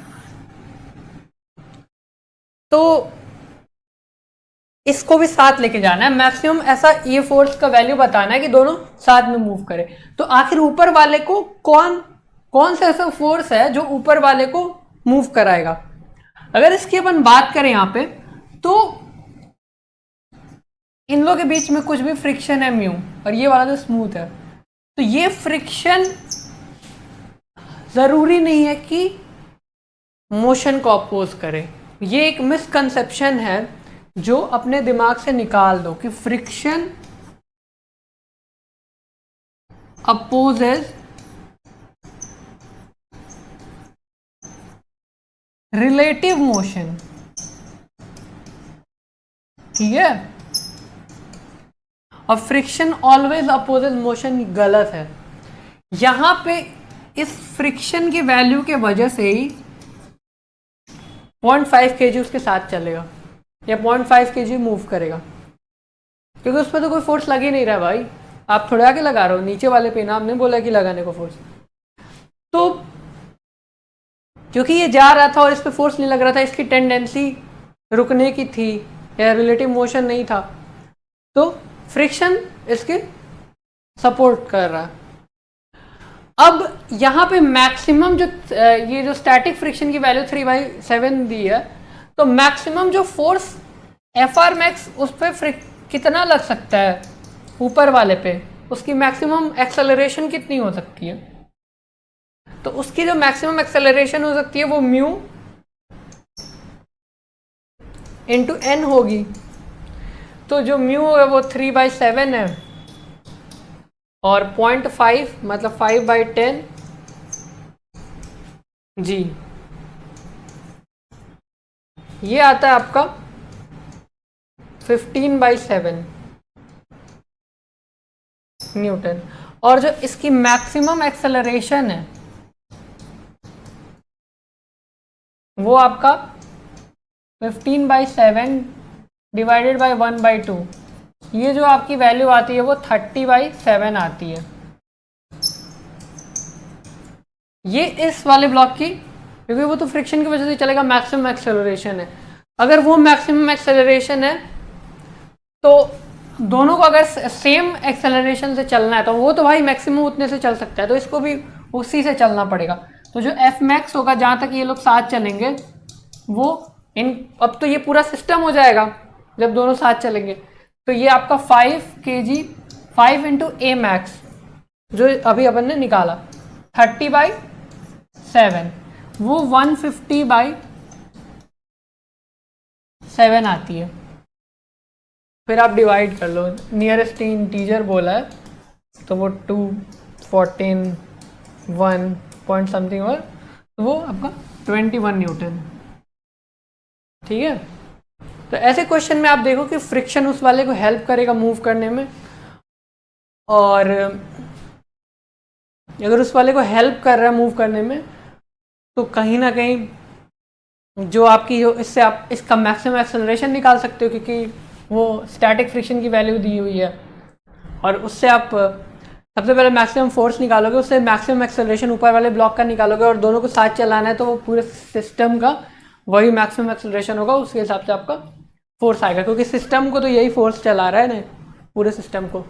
तो इसको भी साथ लेके जाना है। मैक्सिमम ऐसा ये फोर्स का वैल्यू बताना है कि दोनों साथ में मूव करें। तो आखिर ऊपर वाले को कौन सा ऐसा फोर्स है जो ऊपर वाले को मूव कराएगा। अगर इसकी अपन बात करें यहाँ पे, तो इन लोगों के बीच में कुछ भी फ्रिक्शन है म्यू, और ये वाला जो स्मूथ है, तो ये फ्रिक्शन जरूरी नहीं है कि मोशन को अपोज करे। ये एक मिसकंसेप्शन है जो अपने दिमाग से निकाल दो कि फ्रिक्शन opposes relative motion, ठीक है, और फ्रिक्शन ऑलवेज अपोजेस मोशन गलत है। यहां पे इस फ्रिक्शन की वैल्यू के वजह से ही 0.5 kg उसके साथ चलेगा या 0.5 kg मूव करेगा, क्योंकि उस पर तो कोई फोर्स लग ही नहीं रहा भाई, आप थोड़ा आगे लगा रहे हो, नीचे वाले पे ना, आपने बोला कि लगाने को फोर्स। तो क्योंकि ये जा रहा था और इस पे फोर्स नहीं लग रहा था, इसकी टेंडेंसी रुकने की थी या रिलेटिव मोशन नहीं था, तो फ्रिक्शन इसके सपोर्ट कर रहा है। अब यहाँ पे मैक्सिमम जो ये जो स्टैटिक फ्रिक्शन की वैल्यू 3/7 दी है, तो मैक्सिमम जो फोर्स Fr मैक्स उस पर कितना लग सकता है ऊपर वाले पे, उसकी मैक्सिमम एक्सेलरेशन कितनी हो सकती है? तो उसकी जो मैक्सिमम एक्सेलरेशन हो सकती है वो म्यू इंटू एन होगी। तो जो म्यू है वो 3/7 है और 0.5 मतलब 5/10 जी, ये आता है आपका 15/7 न्यूटन। और जो इसकी मैक्सिमम एक्सेलरेशन है वो आपका 15/7 डिवाइडेड बाय 1/2, ये जो आपकी वैल्यू आती है वो 30/7 आती है। ये इस वाले ब्लॉक की, क्योंकि वो तो फ्रिक्शन की वजह से चलेगा, मैक्सिमम एक्सेलरेशन है। अगर वो मैक्सिमम एक्सेलरेशन है तो दोनों को अगर सेम एक्सेलरेशन से चलना है तो वो तो भाई मैक्सिमम उतने से चल सकता है, तो इसको भी उसी से चलना पड़ेगा। तो जो एफ मैक्स होगा जहाँ तक ये लोग साथ चलेंगे वो अब तो ये पूरा सिस्टम हो जाएगा जब दोनों साथ चलेंगे। तो ये आपका 5 kg 5 इंटू ए मैक्स जो अभी अपन ने निकाला 30/7 वो 150/7 आती है। फिर आप डिवाइड कर लो, नियरेस्ट इंटीजर बोला है तो वो 2 14 1 पॉइंट समथिंग और तो वो आपका 21 न्यूटन, ठीक है। तो ऐसे क्वेश्चन में आप देखो कि फ्रिक्शन उस वाले को हेल्प करेगा मूव करने में, और अगर उस वाले को हेल्प कर रहा है मूव करने में तो कहीं ना कहीं जो आपकी जो इससे आप इसका मैक्सिमम एक्सेलरेशन निकाल सकते हो, क्योंकि वो स्टैटिक फ्रिक्शन की वैल्यू दी हुई है और उससे आप सबसे पहले मैक्सिमम फोर्स निकालोगे, उससे मैक्सिमम एक्सेलरेशन ऊपर वाले ब्लॉक का निकालोगे और दोनों को साथ चलाना है तो वो पूरे सिस्टम का वही मैक्सिमम एक्सेलरेशन होगा, उसके हिसाब से आपका फोर्स आएगा, क्योंकि सिस्टम को तो यही फोर्स चला रहा है ना, पूरे सिस्टम को।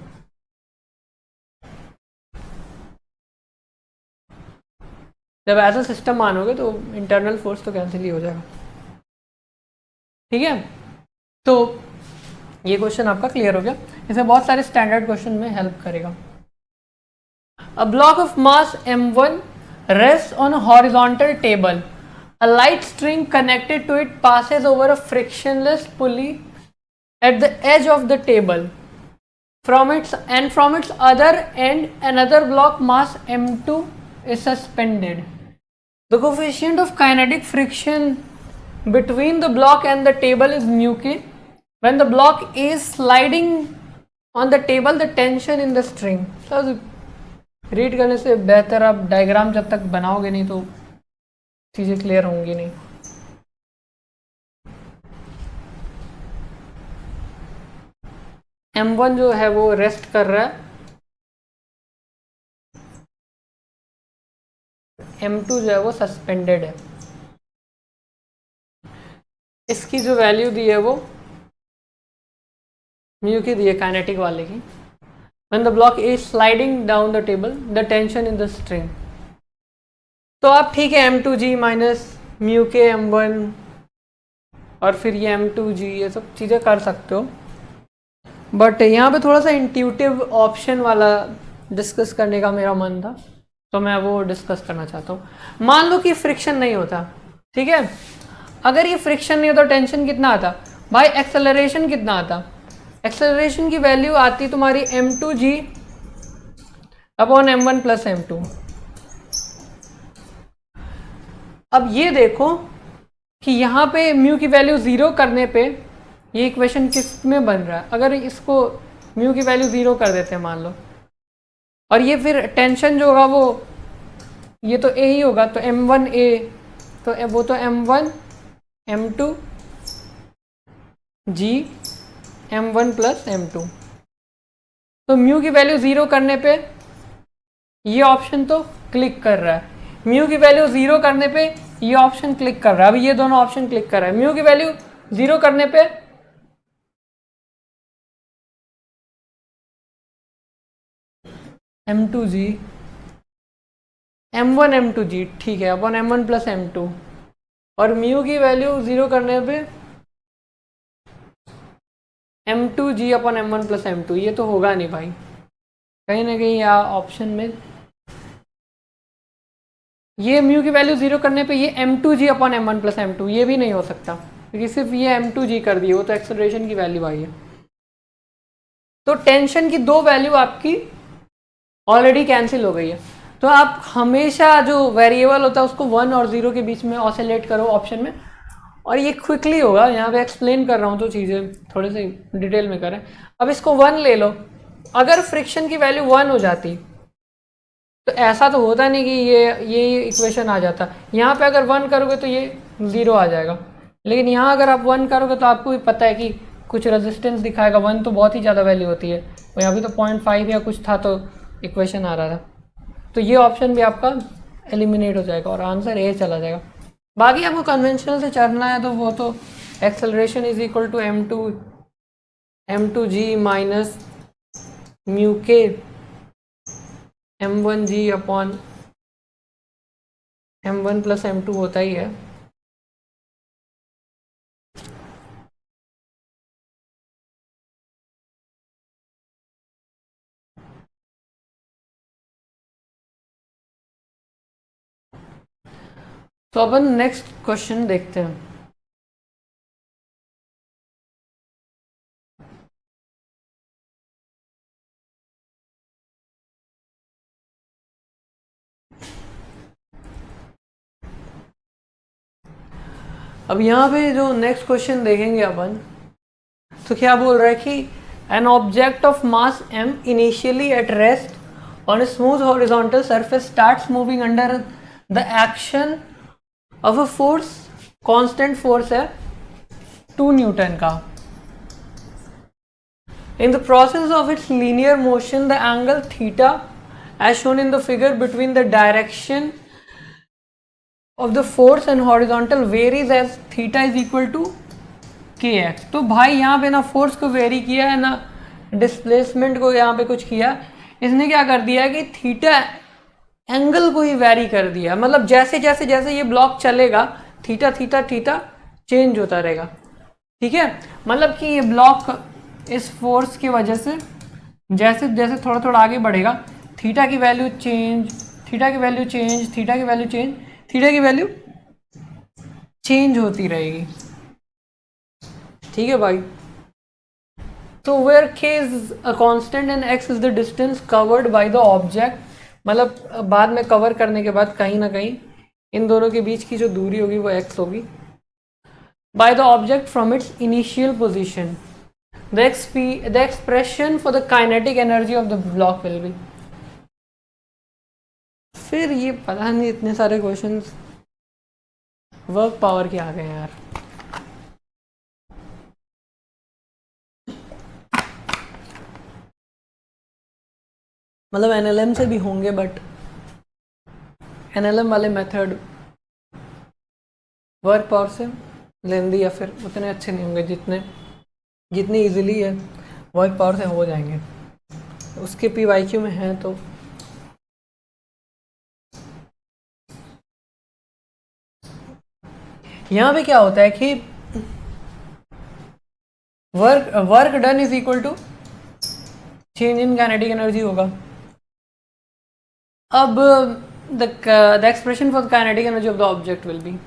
जब ऐसा सिस्टम मानोगे तो इंटरनल फोर्स तो कैंसिल ही हो जाएगा, ठीक है। तो ये क्वेश्चन आपका क्लियर हो गया, इसे बहुत सारे स्टैंडर्ड क्वेश्चन में हेल्प करेगा। A block of mass m1 rests on a horizontal table. A light string connected to it passes over a frictionless pulley at the edge of the table. From its other end, another block mass m2 is suspended. The coefficient of kinetic friction between the block and the table is mu k. When the block is sliding on the table, the tension in the string. So, read करने से बेहतर आप diagram जब तक बनाओगे नहीं तो चीज़ें क्लियर होंगी नहीं। M1 जो है वो रेस्ट कर रहा है, M2 जो है वो सस्पेंडेड है। इसकी जो वैल्यू दी है वो म्यू की दी है काइनेटिक वाले की। When the block is sliding down the table, the tension in the string. तो आप ठीक है m2g माइनस म्यू के m1 और फिर ये m2g ये सब चीज़ें कर सकते हो, बट यहाँ पे थोड़ा सा इंट्यूटिव ऑप्शन वाला डिस्कस करने का मेरा मन था तो मैं वो डिस्कस करना चाहता हूँ। मान लो कि फ्रिक्शन नहीं होता, ठीक है, अगर ये फ्रिक्शन नहीं होता टेंशन कितना आता भाई, एक्सेलरेशन कितना आता, एक्सेलरेशन की वैल्यू आती तुम्हारी m2g upon m1 plus m2। अब ये देखो कि यहाँ पे म्यू की वैल्यू 0 करने पे ये इक्वेशन किस में बन रहा है। अगर इसको म्यू की वैल्यू 0 कर देते हैं मान लो, और ये फिर टेंशन जो होगा वो ये तो ए ही होगा, तो m1 a, तो वो तो m1 m2 g m1 plus m2। तो म्यू की वैल्यू 0 करने पे ये ऑप्शन तो क्लिक कर रहा है, म्यू की वैल्यू 0 करने पे ये ऑप्शन क्लिक कर रहा है। अभी ये दोनों ऑप्शन क्लिक कर रहा है। म्यू की वैल्यू 0 करने पे m2g m1 m2g, ठीक है, अपॉन m1 प्लस m2। और म्यू की वैल्यू 0 करने पे m2g upon m1 plus m2। ये तो होगा नहीं भाई, कहीं ना कहीं यहाँ ऑप्शन में ये म्यू की वैल्यू 0 करने पे ये m2g upon m1 plus m2 ये भी नहीं हो सकता, क्योंकि सिर्फ ये m2g कर दिए, वो तो एक्सेलरेशन की वैल्यू आई है। तो टेंशन की दो वैल्यू आपकी ऑलरेडी कैंसिल हो गई है। तो आप हमेशा जो वेरिएबल होता है उसको 1 और 0 के बीच में ऑसिलेट करो ऑप्शन में, और ये क्विकली होगा। यहाँ पे एक्सप्लेन कर रहा हूँ तो चीज़ें थोड़े से डिटेल में करें। अब इसको 1 ले लो, अगर फ्रिक्शन की वैल्यू 1 हो जाती तो ऐसा तो होता नहीं कि ये इक्वेशन आ जाता। यहाँ पे अगर 1 करोगे तो ये 0 आ जाएगा, लेकिन यहाँ अगर आप 1 करोगे तो आपको भी पता है कि कुछ रेजिस्टेंस दिखाएगा। 1 तो बहुत ही ज़्यादा वैल्यू होती है, और यहाँ भी तो 0.5 या कुछ था तो इक्वेशन आ रहा था। तो ये ऑप्शन भी आपका एलिमिनेट हो जाएगा और आंसर ए चला जाएगा। बाकी आपको कन्वेंशनल से चलना है तो वो तो acceleration is equal to m2g minus mu के m1g upon m1 plus m2 होता ही है। तो अपन नेक्स्ट क्वेश्चन देखते हैं। अब यहाँ पे जो नेक्स्ट क्वेश्चन देखेंगे अपन, तो क्या बोल रहा है कि an object of mass m initially at rest on a smooth horizontal surface starts moving under the action of a force, constant force है 2 न्यूटन का। In the process of its linear motion, the angle theta, as shown in the figure, between the direction of the force and horizontal varies as theta is equal to kx। तो भाई यहाँ पे ना force को very किया है ना displacement को यहाँ पे कुछ किया, इसने क्या कर दिया कि थीटा एंगल को ही वेरी कर दिया। मतलब जैसे जैसे जैसे ये ब्लॉक चलेगा थीटा थीटा थीटा चेंज होता रहेगा, ठीक है। मतलब कि ये ब्लॉक इस फोर्स की वजह से जैसे जैसे थोड़ा थोड़ा आगे बढ़ेगा, थीटा की वैल्यू चेंज, थीटा की वैल्यू चेंज, थीटा की वैल्यू चेंज, थीटा की वैल्यू चेंज होती रहेगी, ठीक है भाई। तो where k is a constant and x is the distance covered by the object, मतलब बाद में कवर करने के बाद कहीं ना कहीं इन दोनों के बीच की जो दूरी होगी वो x होगी, bye the object from its initial position. The expression for the kinetic energy of the block will be। फिर ये पता नहीं इतने सारे क्वेश्चंस वर्क पावर के आ गए यार। मतलब एनएलएम से भी होंगे, बट एनएलएम वाले मेथड वर्क पावर से लेंदी या फिर उतने अच्छे नहीं होंगे जितनी इजीली है वर्क पावर से हो जाएंगे। उसके पीवाईक्यू में है तो यहाँ पे क्या होता है कि work done is equal to change in kinetic energy होगा। अब the expression for the kinetic energy of the object will be,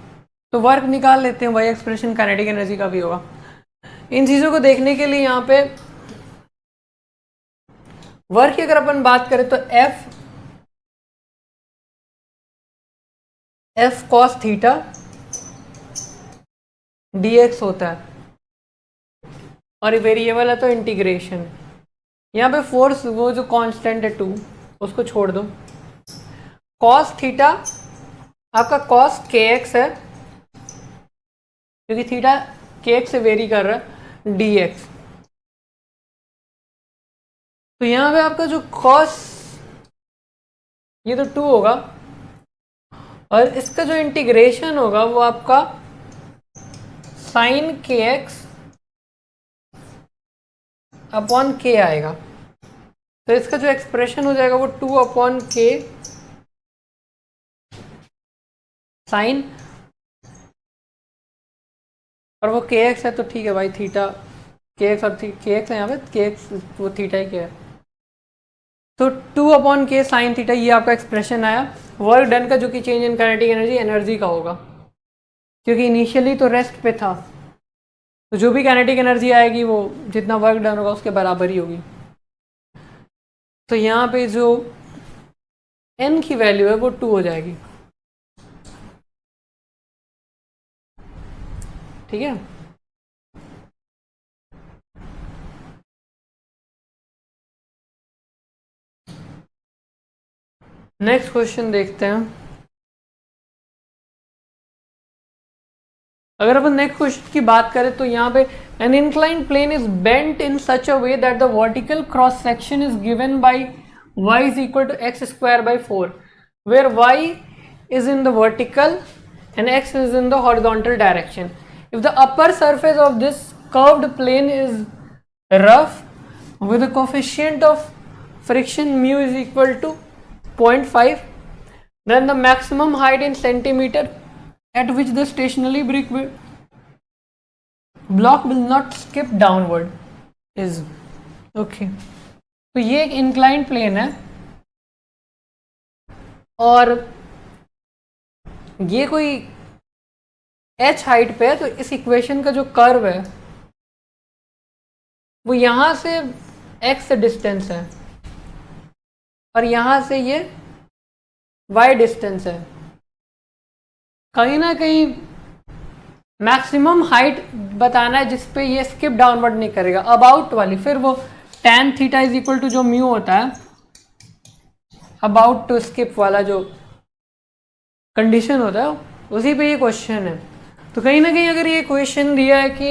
तो वर्क निकाल लेते हैं, वही एक्सप्रेशन काइनेटिक एनर्जी का भी होगा। इन चीज़ों को देखने के लिए यहाँ पे वर्क की अगर अपन बात करें तो F F cos theta dx होता है, और वेरिएबल है तो इंटीग्रेशन। यहाँ पे फोर्स वो जो कांस्टेंट है 2 उसको छोड़ दो। कॉस थीटा आपका कॉस kx है, क्योंकि थीटा kx से वेरी कर रहा है, dx। तो यहाँ पे आपका जो कॉस ये तो 2 होगा, और इसका जो इंटीग्रेशन होगा वो आपका साइन kx अपॉन k आएगा। तो इसका जो एक्सप्रेशन हो जाएगा वो 2 अपॉन k साइन, और वो kx है तो ठीक है भाई, थीटा kx और kx है यहाँ पे, kx वो थीटा ही क्या है, तो 2 अपॉन k साइन थीटा, ये आपका एक्सप्रेशन आया। वर्क डन का जो कि चेंज इन काइनेटिक एनर्जी का होगा, क्योंकि इनिशियली तो रेस्ट पे था, तो जो भी काइनेटिक एनर्जी आएगी वो जितना वर्क डन होगा उसके बराबर ही होगी। तो यहाँ पे जो n की वैल्यू है वो 2 हो जाएगी, ठीक है। नेक्स्ट क्वेश्चन देखते हैं। अगर अपन नेक्स्ट क्वेश्चन की बात करें तो यहाँ पे an incline plane is bent in such a way that the vertical cross section is given by y is equal to x square by 4, where y is in the vertical and x is in the horizontal direction. If the upper surface of this curved plane is rough with a coefficient of friction mu is equal to 0.5, then the maximum height in centimeter at which the stationary brick block will not skip downward is okay. तो ये एक incline plane है, और ये कोई h height पे है, तो इस इक्वेशन का जो कर्व है वो यहां से x से डिस्टेंस है, और यहां से ये y डिस्टेंस है। कहीं ना कहीं मैक्सिमम हाइट बताना है जिसपे ये स्किप डाउनवर्ड नहीं करेगा, अबाउट वाली, फिर वो tan theta is equal to जो म्यू होता है अबाउट टू स्किप वाला जो कंडीशन होता है, उसी पे ये क्वेश्चन है। तो कहीं ना कहीं अगर ये क्वेश्चन दिया है कि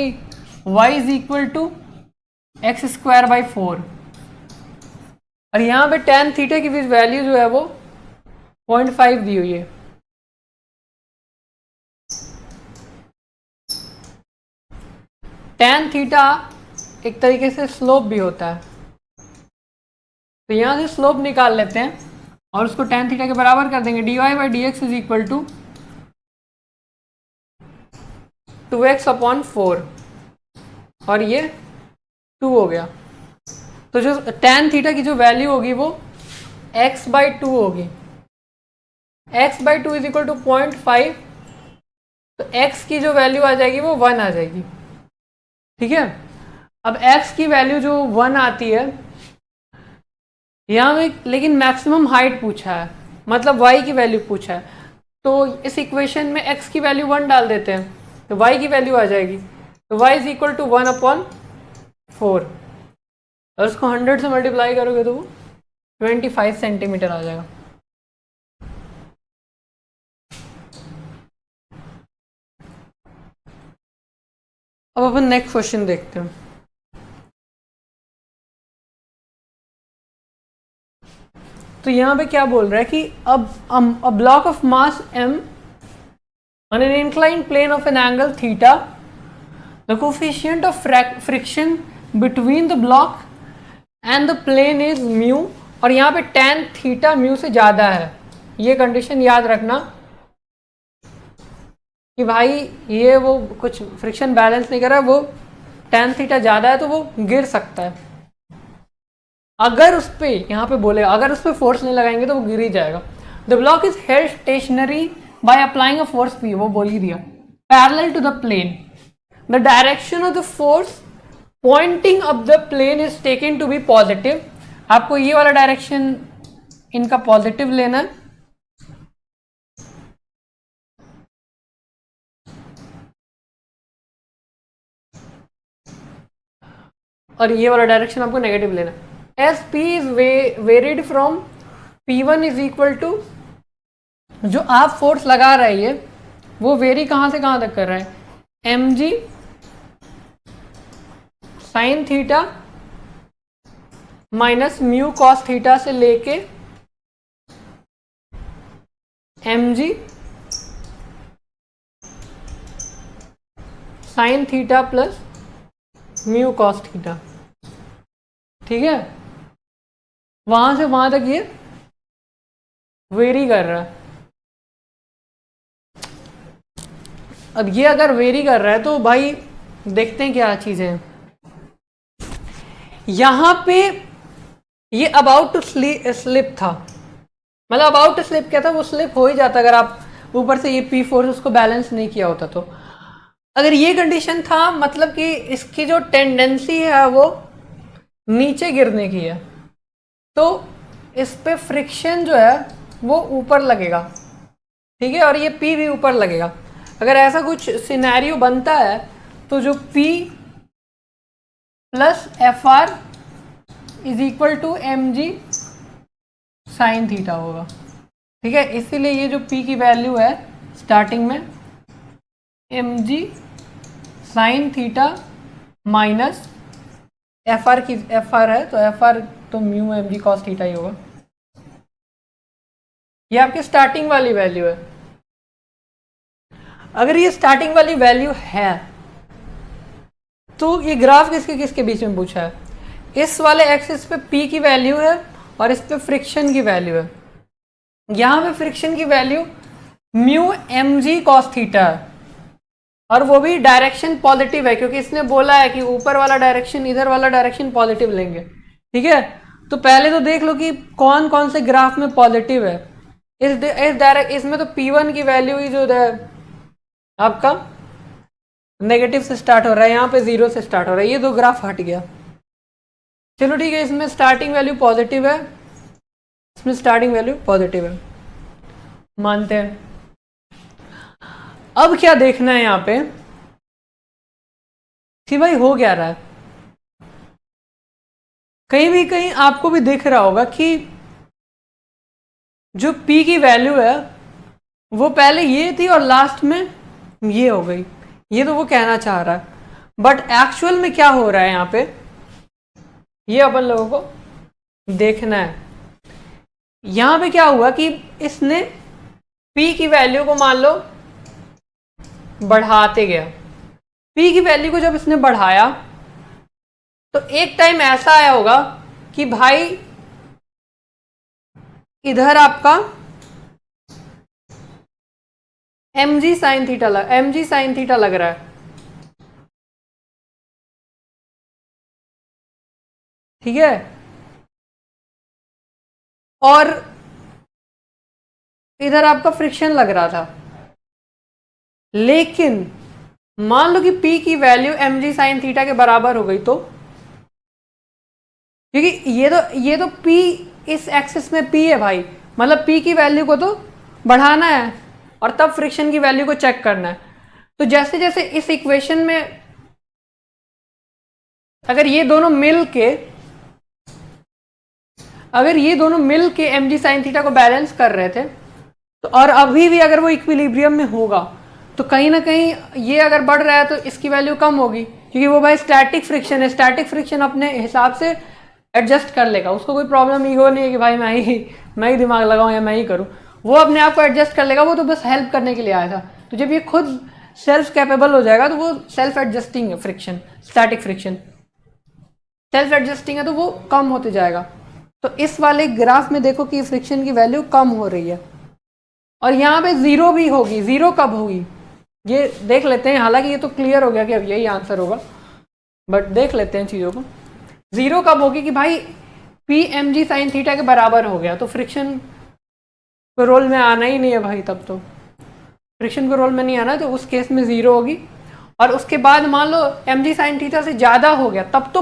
y is equal to x square by 4, और यहाँ पे tan थीटा की वैल्यू जो है वो 0.5 दी हुई है, tan थीटा एक तरीके से स्लोप भी होता है, तो यहां से स्लोप निकाल लेते हैं और उसको tan थीटा के बराबर कर देंगे। dy by d x is equal to 2x upon 4, और ये 2 हो गया। तो जो tan थीटा की जो वैल्यू होगी वो x बाई 2 होगी, x by 2 is equal to 0.5, तो x की जो वैल्यू आ जाएगी वो 1 आ जाएगी, ठीक है। अब x की वैल्यू जो 1 आती है यहाँ में, लेकिन मैक्सिमम हाइट पूछा है, मतलब y की वैल्यू पूछा है, तो इस इक्वेशन में x की वैल्यू 1 डाल देते हैं तो y की वैल्यू आ जाएगी, तो y is equal to 1 upon 4, और उसको 100 से मल्टीप्लाई करोगे तो वो 25 सेंटीमीटर आ जाएगा। अब अपन नेक्स्ट क्वेश्चन देखते हैं। तो यहाँ पे क्या बोल रहा है कि अब a block of mass m on an inclined plane of an angle theta, the coefficient of friction between the block and the plane is mu, और यहाँ पे tan थीटा म्यू से ज़्यादा है। ये कंडीशन याद रखना कि भाई ये वो कुछ फ्रिक्शन बैलेंस नहीं कर रहा है, वो tan थीटा ज़्यादा है तो वो गिर सकता है। अगर उस पर यहाँ पे बोले अगर उस पर फोर्स नहीं लगाएंगे तो वो गिर ही जाएगा। The block is held stationary by applying a force P, वो बोल ही दिया, parallel to the plane. The direction of the force pointing up the plane is taken to be positive. आपको ये वाला डायरेक्शन इनका पॉजिटिव लेना है, और ये वाला डायरेक्शन आपको नेगेटिव लेना। S P is varied from P1 is equal to, जो आप फोर्स लगा रहे हैं वो वेरी कहाँ से कहाँ तक कर रहा है, mg sine theta minus mu cos theta से लेके mg sine theta plus mu cos theta. ठीक है, वहां से वहां तक ये वेरी कर रहा है। अब ये अगर वेरी कर रहा है तो भाई देखते हैं क्या चीजें हैं। यहां पे ये अबाउट टू स्लिप था, मतलब अबाउट टू स्लिप क्या था, वो स्लिप हो ही जाता अगर आप ऊपर से ये पी फोर्स उसको बैलेंस नहीं किया होता। तो अगर ये कंडीशन था मतलब कि इसकी जो टेंडेंसी है वो नीचे गिरने की है, तो इस पे फ्रिक्शन जो है वो ऊपर लगेगा। ठीक है, और ये P भी ऊपर लगेगा। अगर ऐसा कुछ सिनेरियो बनता है तो जो P plus F R is equal to mg sine theta होगा। ठीक है, इसीलिए ये जो P की वैल्यू है स्टार्टिंग में mg sine theta minus F R की, एफ आर है तो एफ आर तो म्यू mg कॉस थीटा ही होगा। ये आपकी स्टार्टिंग वाली वैल्यू है। अगर ये स्टार्टिंग वाली वैल्यू है तो ये ग्राफ किसके किसके बीच में पूछा है, इस वाले एक्सिस पे P की वैल्यू है और इस पे फ्रिक्शन की वैल्यू है। यहां पे फ्रिक्शन की value mu mg cos theta है और वो भी डायरेक्शन पॉजिटिव है, क्योंकि इसने बोला है कि ऊपर वाला डायरेक्शन, इधर वाला डायरेक्शन पॉजिटिव लेंगे। ठीक है, तो पहले तो देख लो कि कौन कौन से ग्राफ में पॉजिटिव है। इसमें तो P1 की वैल्यू ही जो है आपका नेगेटिव से स्टार्ट हो रहा है, यहाँ पे 0 से स्टार्ट हो रहा है, ये दो ग्राफ हट गया। चलो ठीक है, इसमें स्टार्टिंग वैल्यू पॉजिटिव है, इसमें स्टार्टिंग वैल्यू पॉजिटिव है, मानते हैं। अब क्या देखना है यहाँ पे कि भाई हो क्या रहा है। कहीं आपको भी दिख रहा होगा कि जो P की वैल्यू है वो पहले ये थी और लास्ट में ये हो गई, ये तो वो कहना चाह रहा है, बट एक्चुअल में क्या हो रहा है यहाँ पे ये अपन लोगों को देखना है। यहां पे क्या हुआ कि इसने P की वैल्यू को मान लो बढ़ाते गया। P की वैल्यू को जब इसने बढ़ाया तो एक टाइम ऐसा आया होगा कि भाई इधर आपका mg साइन थीटा लग रहा है। ठीक है, और इधर आपका फ्रिक्शन लग रहा था, लेकिन मान लो कि P की वैल्यू mg साइन थीटा के बराबर हो गई, तो क्योंकि ये तो P इस एक्सिस में P है भाई, मतलब P की वैल्यू को तो बढ़ाना है और तब फ्रिक्शन की वैल्यू को चेक करना है। तो जैसे जैसे इस इक्वेशन में अगर ये दोनों मिल के mg साइन थीटा को बैलेंस कर रहे थे, तो और अभी भी अगर वो इक्विलिब्रियम में होगा तो कहीं ना कहीं ये अगर बढ़ रहा है तो इसकी वैल्यू कम होगी, क्योंकि वो भाई स्टैटिक फ्रिक्शन है। स्टैटिक फ्रिक्शन अपने हिसाब से एडजस्ट कर लेगा, उसको कोई प्रॉब्लम ईगो नहीं है कि भाई मैं ही दिमाग लगाऊं या मैं ही करूं, वो अपने आप को एडजस्ट कर लेगा। वो तो बस हेल्प करने के लिए आया था। तो जब ये खुद सेल्फ कैपेबल हो जाएगा तो वो सेल्फ एडजस्टिंग है friction, static friction self adjusting है तो वो कम होते जाएगा। तो इस वाले ग्राफ में देखो कि फ्रिक्शन की वैल्यू कम हो रही है और यहाँ पे 0 भी होगी। 0 कब होगी ये देख लेते हैं, हालांकि ये तो क्लियर हो गया कि अब यही आंसर होगा, बट देख लेते हैं चीज़ों को। 0 कब होगी कि भाई P mg साइन थीटा के बराबर हो गया, तो फ्रिक्शन को रोल में आना ही नहीं है भाई, तब तो फ्रिक्शन को रोल में नहीं आना, तो उस केस में 0 होगी। और उसके बाद मान लो mg साइन थीटा से ज़्यादा हो गया, तब तो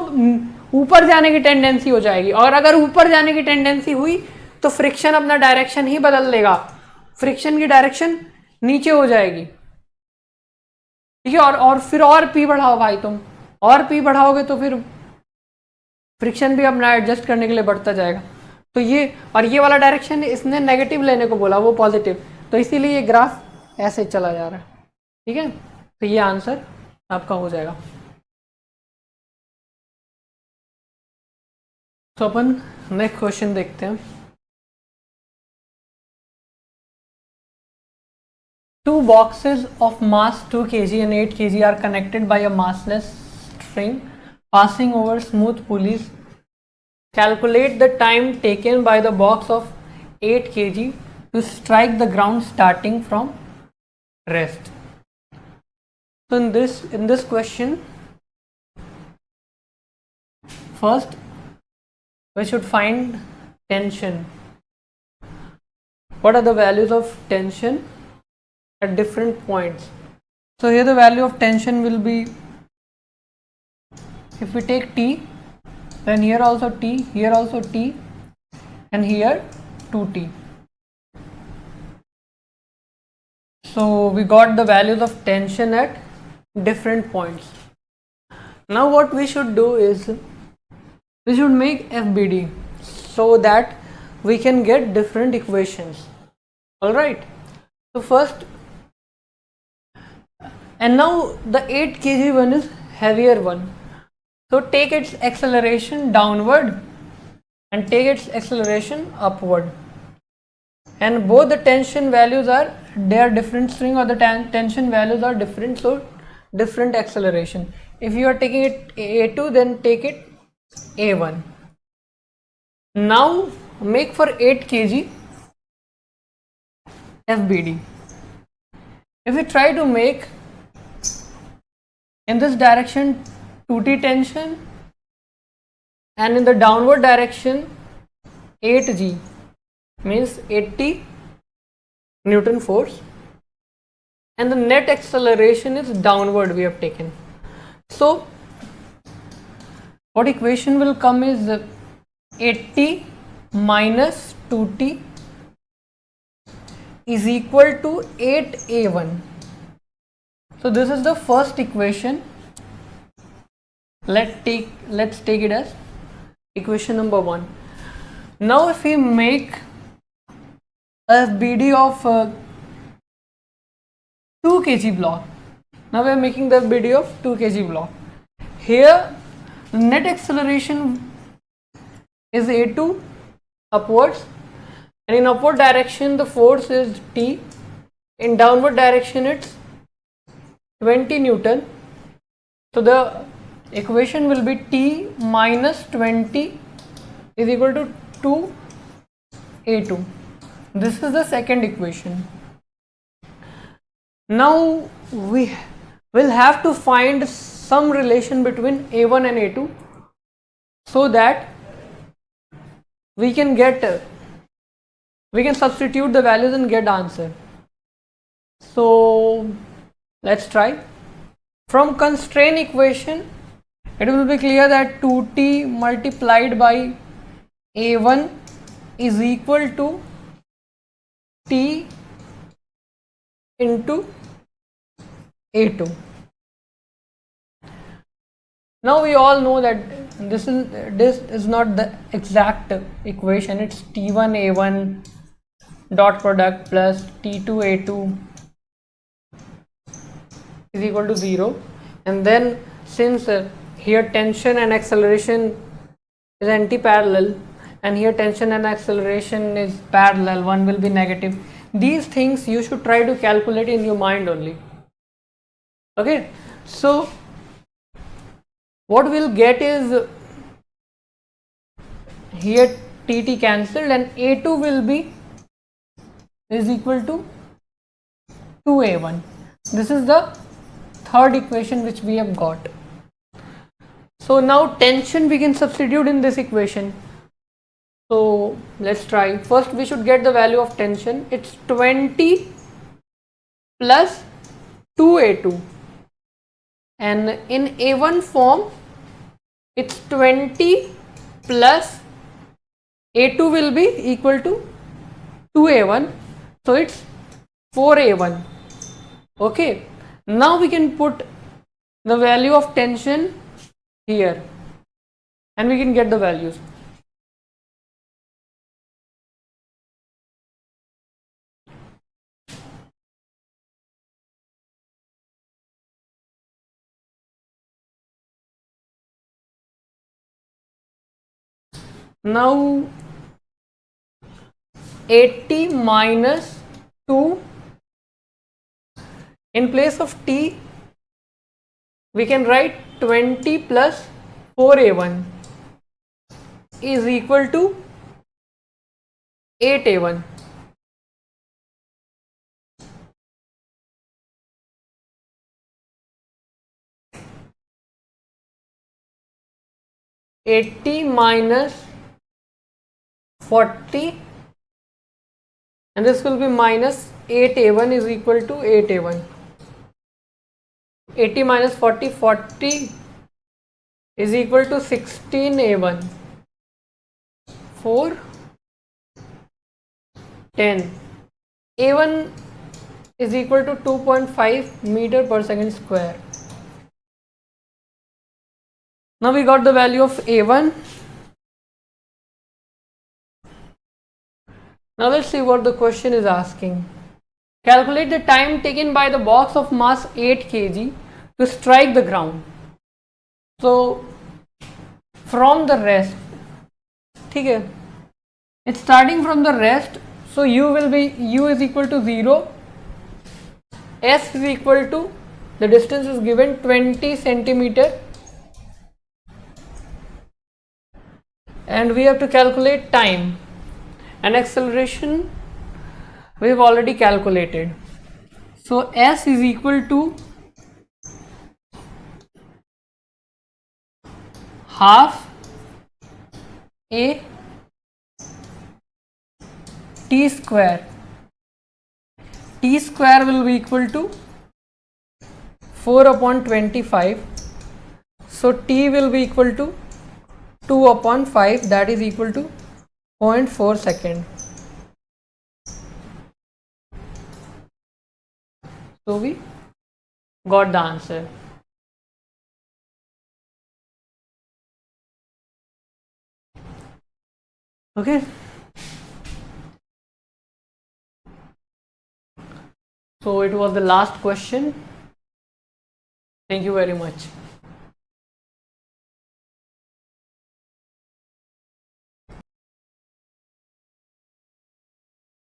ऊपर जाने की टेंडेंसी हो जाएगी, और अगर ऊपर जाने की टेंडेंसी हुई तो फ्रिक्शन अपना डायरेक्शन ही बदल लेगा, फ्रिक्शन की डायरेक्शन नीचे हो जाएगी। ठीक है, और फिर और P बढ़ाओ भाई, तुम और P बढ़ाओगे तो फिर फ्रिक्शन भी अपना एडजस्ट करने के लिए बढ़ता जाएगा। तो ये और ये वाला डायरेक्शन इसने नेगेटिव लेने को बोला, वो पॉजिटिव, तो इसीलिए ये ग्राफ ऐसे चला जा रहा है। ठीक है, तो ये आंसर आपका हो जाएगा। तो अपन नेक्स्ट क्वेश्चन देखते हैं। Two boxes of mass 2 kg and 8 kg are connected by a massless string passing over smooth pulleys. Calculate the time taken by the box of 8 kg to strike the ground starting from rest. So in this question, first we should find tension. What are the values of tension at different points? So here the value of tension will be, if we take T, then here also T, here also T, and here 2T. So we got the values of tension at different points. Now what we should do is we should make FBD so that we can get different equations. Alright, so first, and now the 8 kg one is heavier one, so take its acceleration downward and take its acceleration upward, and both the tension values are, they are different string, or the tension values are different, so different acceleration. If you are taking it A2, then take it A1. Now make for 8 kg FBD. If we try to make in this direction 2T tension and in the downward direction 8G, means 80 Newton force, and the net acceleration is downward we have taken. So what equation will come is 80 minus 2T is equal to 8A1. So this is the first equation. Let's take it as equation number 1. Now if we make a FBD of 2 kg block, now we are making the FBD of 2 kg block. Here net acceleration is A2 upwards, and in upward direction the force is T, in downward direction it's 20 Newton. So the equation will be T minus 20 is equal to 2A2. This is the second equation. Now we will have to find some relation between A1 and A2 so that we can substitute the values and get answer. So let's try. From constraint equation, it will be clear that 2T multiplied by A1 is equal to T into A2. Now we all know that this is not the exact equation. It's T1 A1 dot product plus T2 A2 is equal to 0, and then since here tension and acceleration is anti-parallel and here tension and acceleration is parallel, one will be negative. These things you should try to calculate in your mind only. Okay, so what we'll get is here TT cancelled and A2 will be is equal to 2A1. This is the third equation which we have got. So now tension we can substitute in this equation. So let's try. First we should get the value of tension. It's 20 plus 2A2, and in A1 form it's 20 plus A2 will be equal to 2A1, so it's 4A1. Okay, now we can put the value of tension here. and we can get the values. Now 80 minus 2, in place of t we can write 20 plus 4a1 is equal to 8a1. Eighty minus 40, and this will be minus 8a1 is equal to 8a1. 80 minus 40, 40 is equal to 16a1. 4, 10. a1 is equal to 2.5 meter per second square. Now we got the value of a1. Now let's see what the question is asking. Calculate the time taken by the box of mass 8 kg to strike the ground. So from the rest, ठीक है, it's starting from the rest, so u is equal to 0, s is equal to, the distance is given 20 centimeter, and we have to calculate time, and acceleration we have already calculated. So s is equal to half a t square. T square will be equal to 4 upon 25. So t will be equal to 2 upon 5, that is equal to 0.4 second. So we got the answer. Okay. So it was the last question. Thank you very much.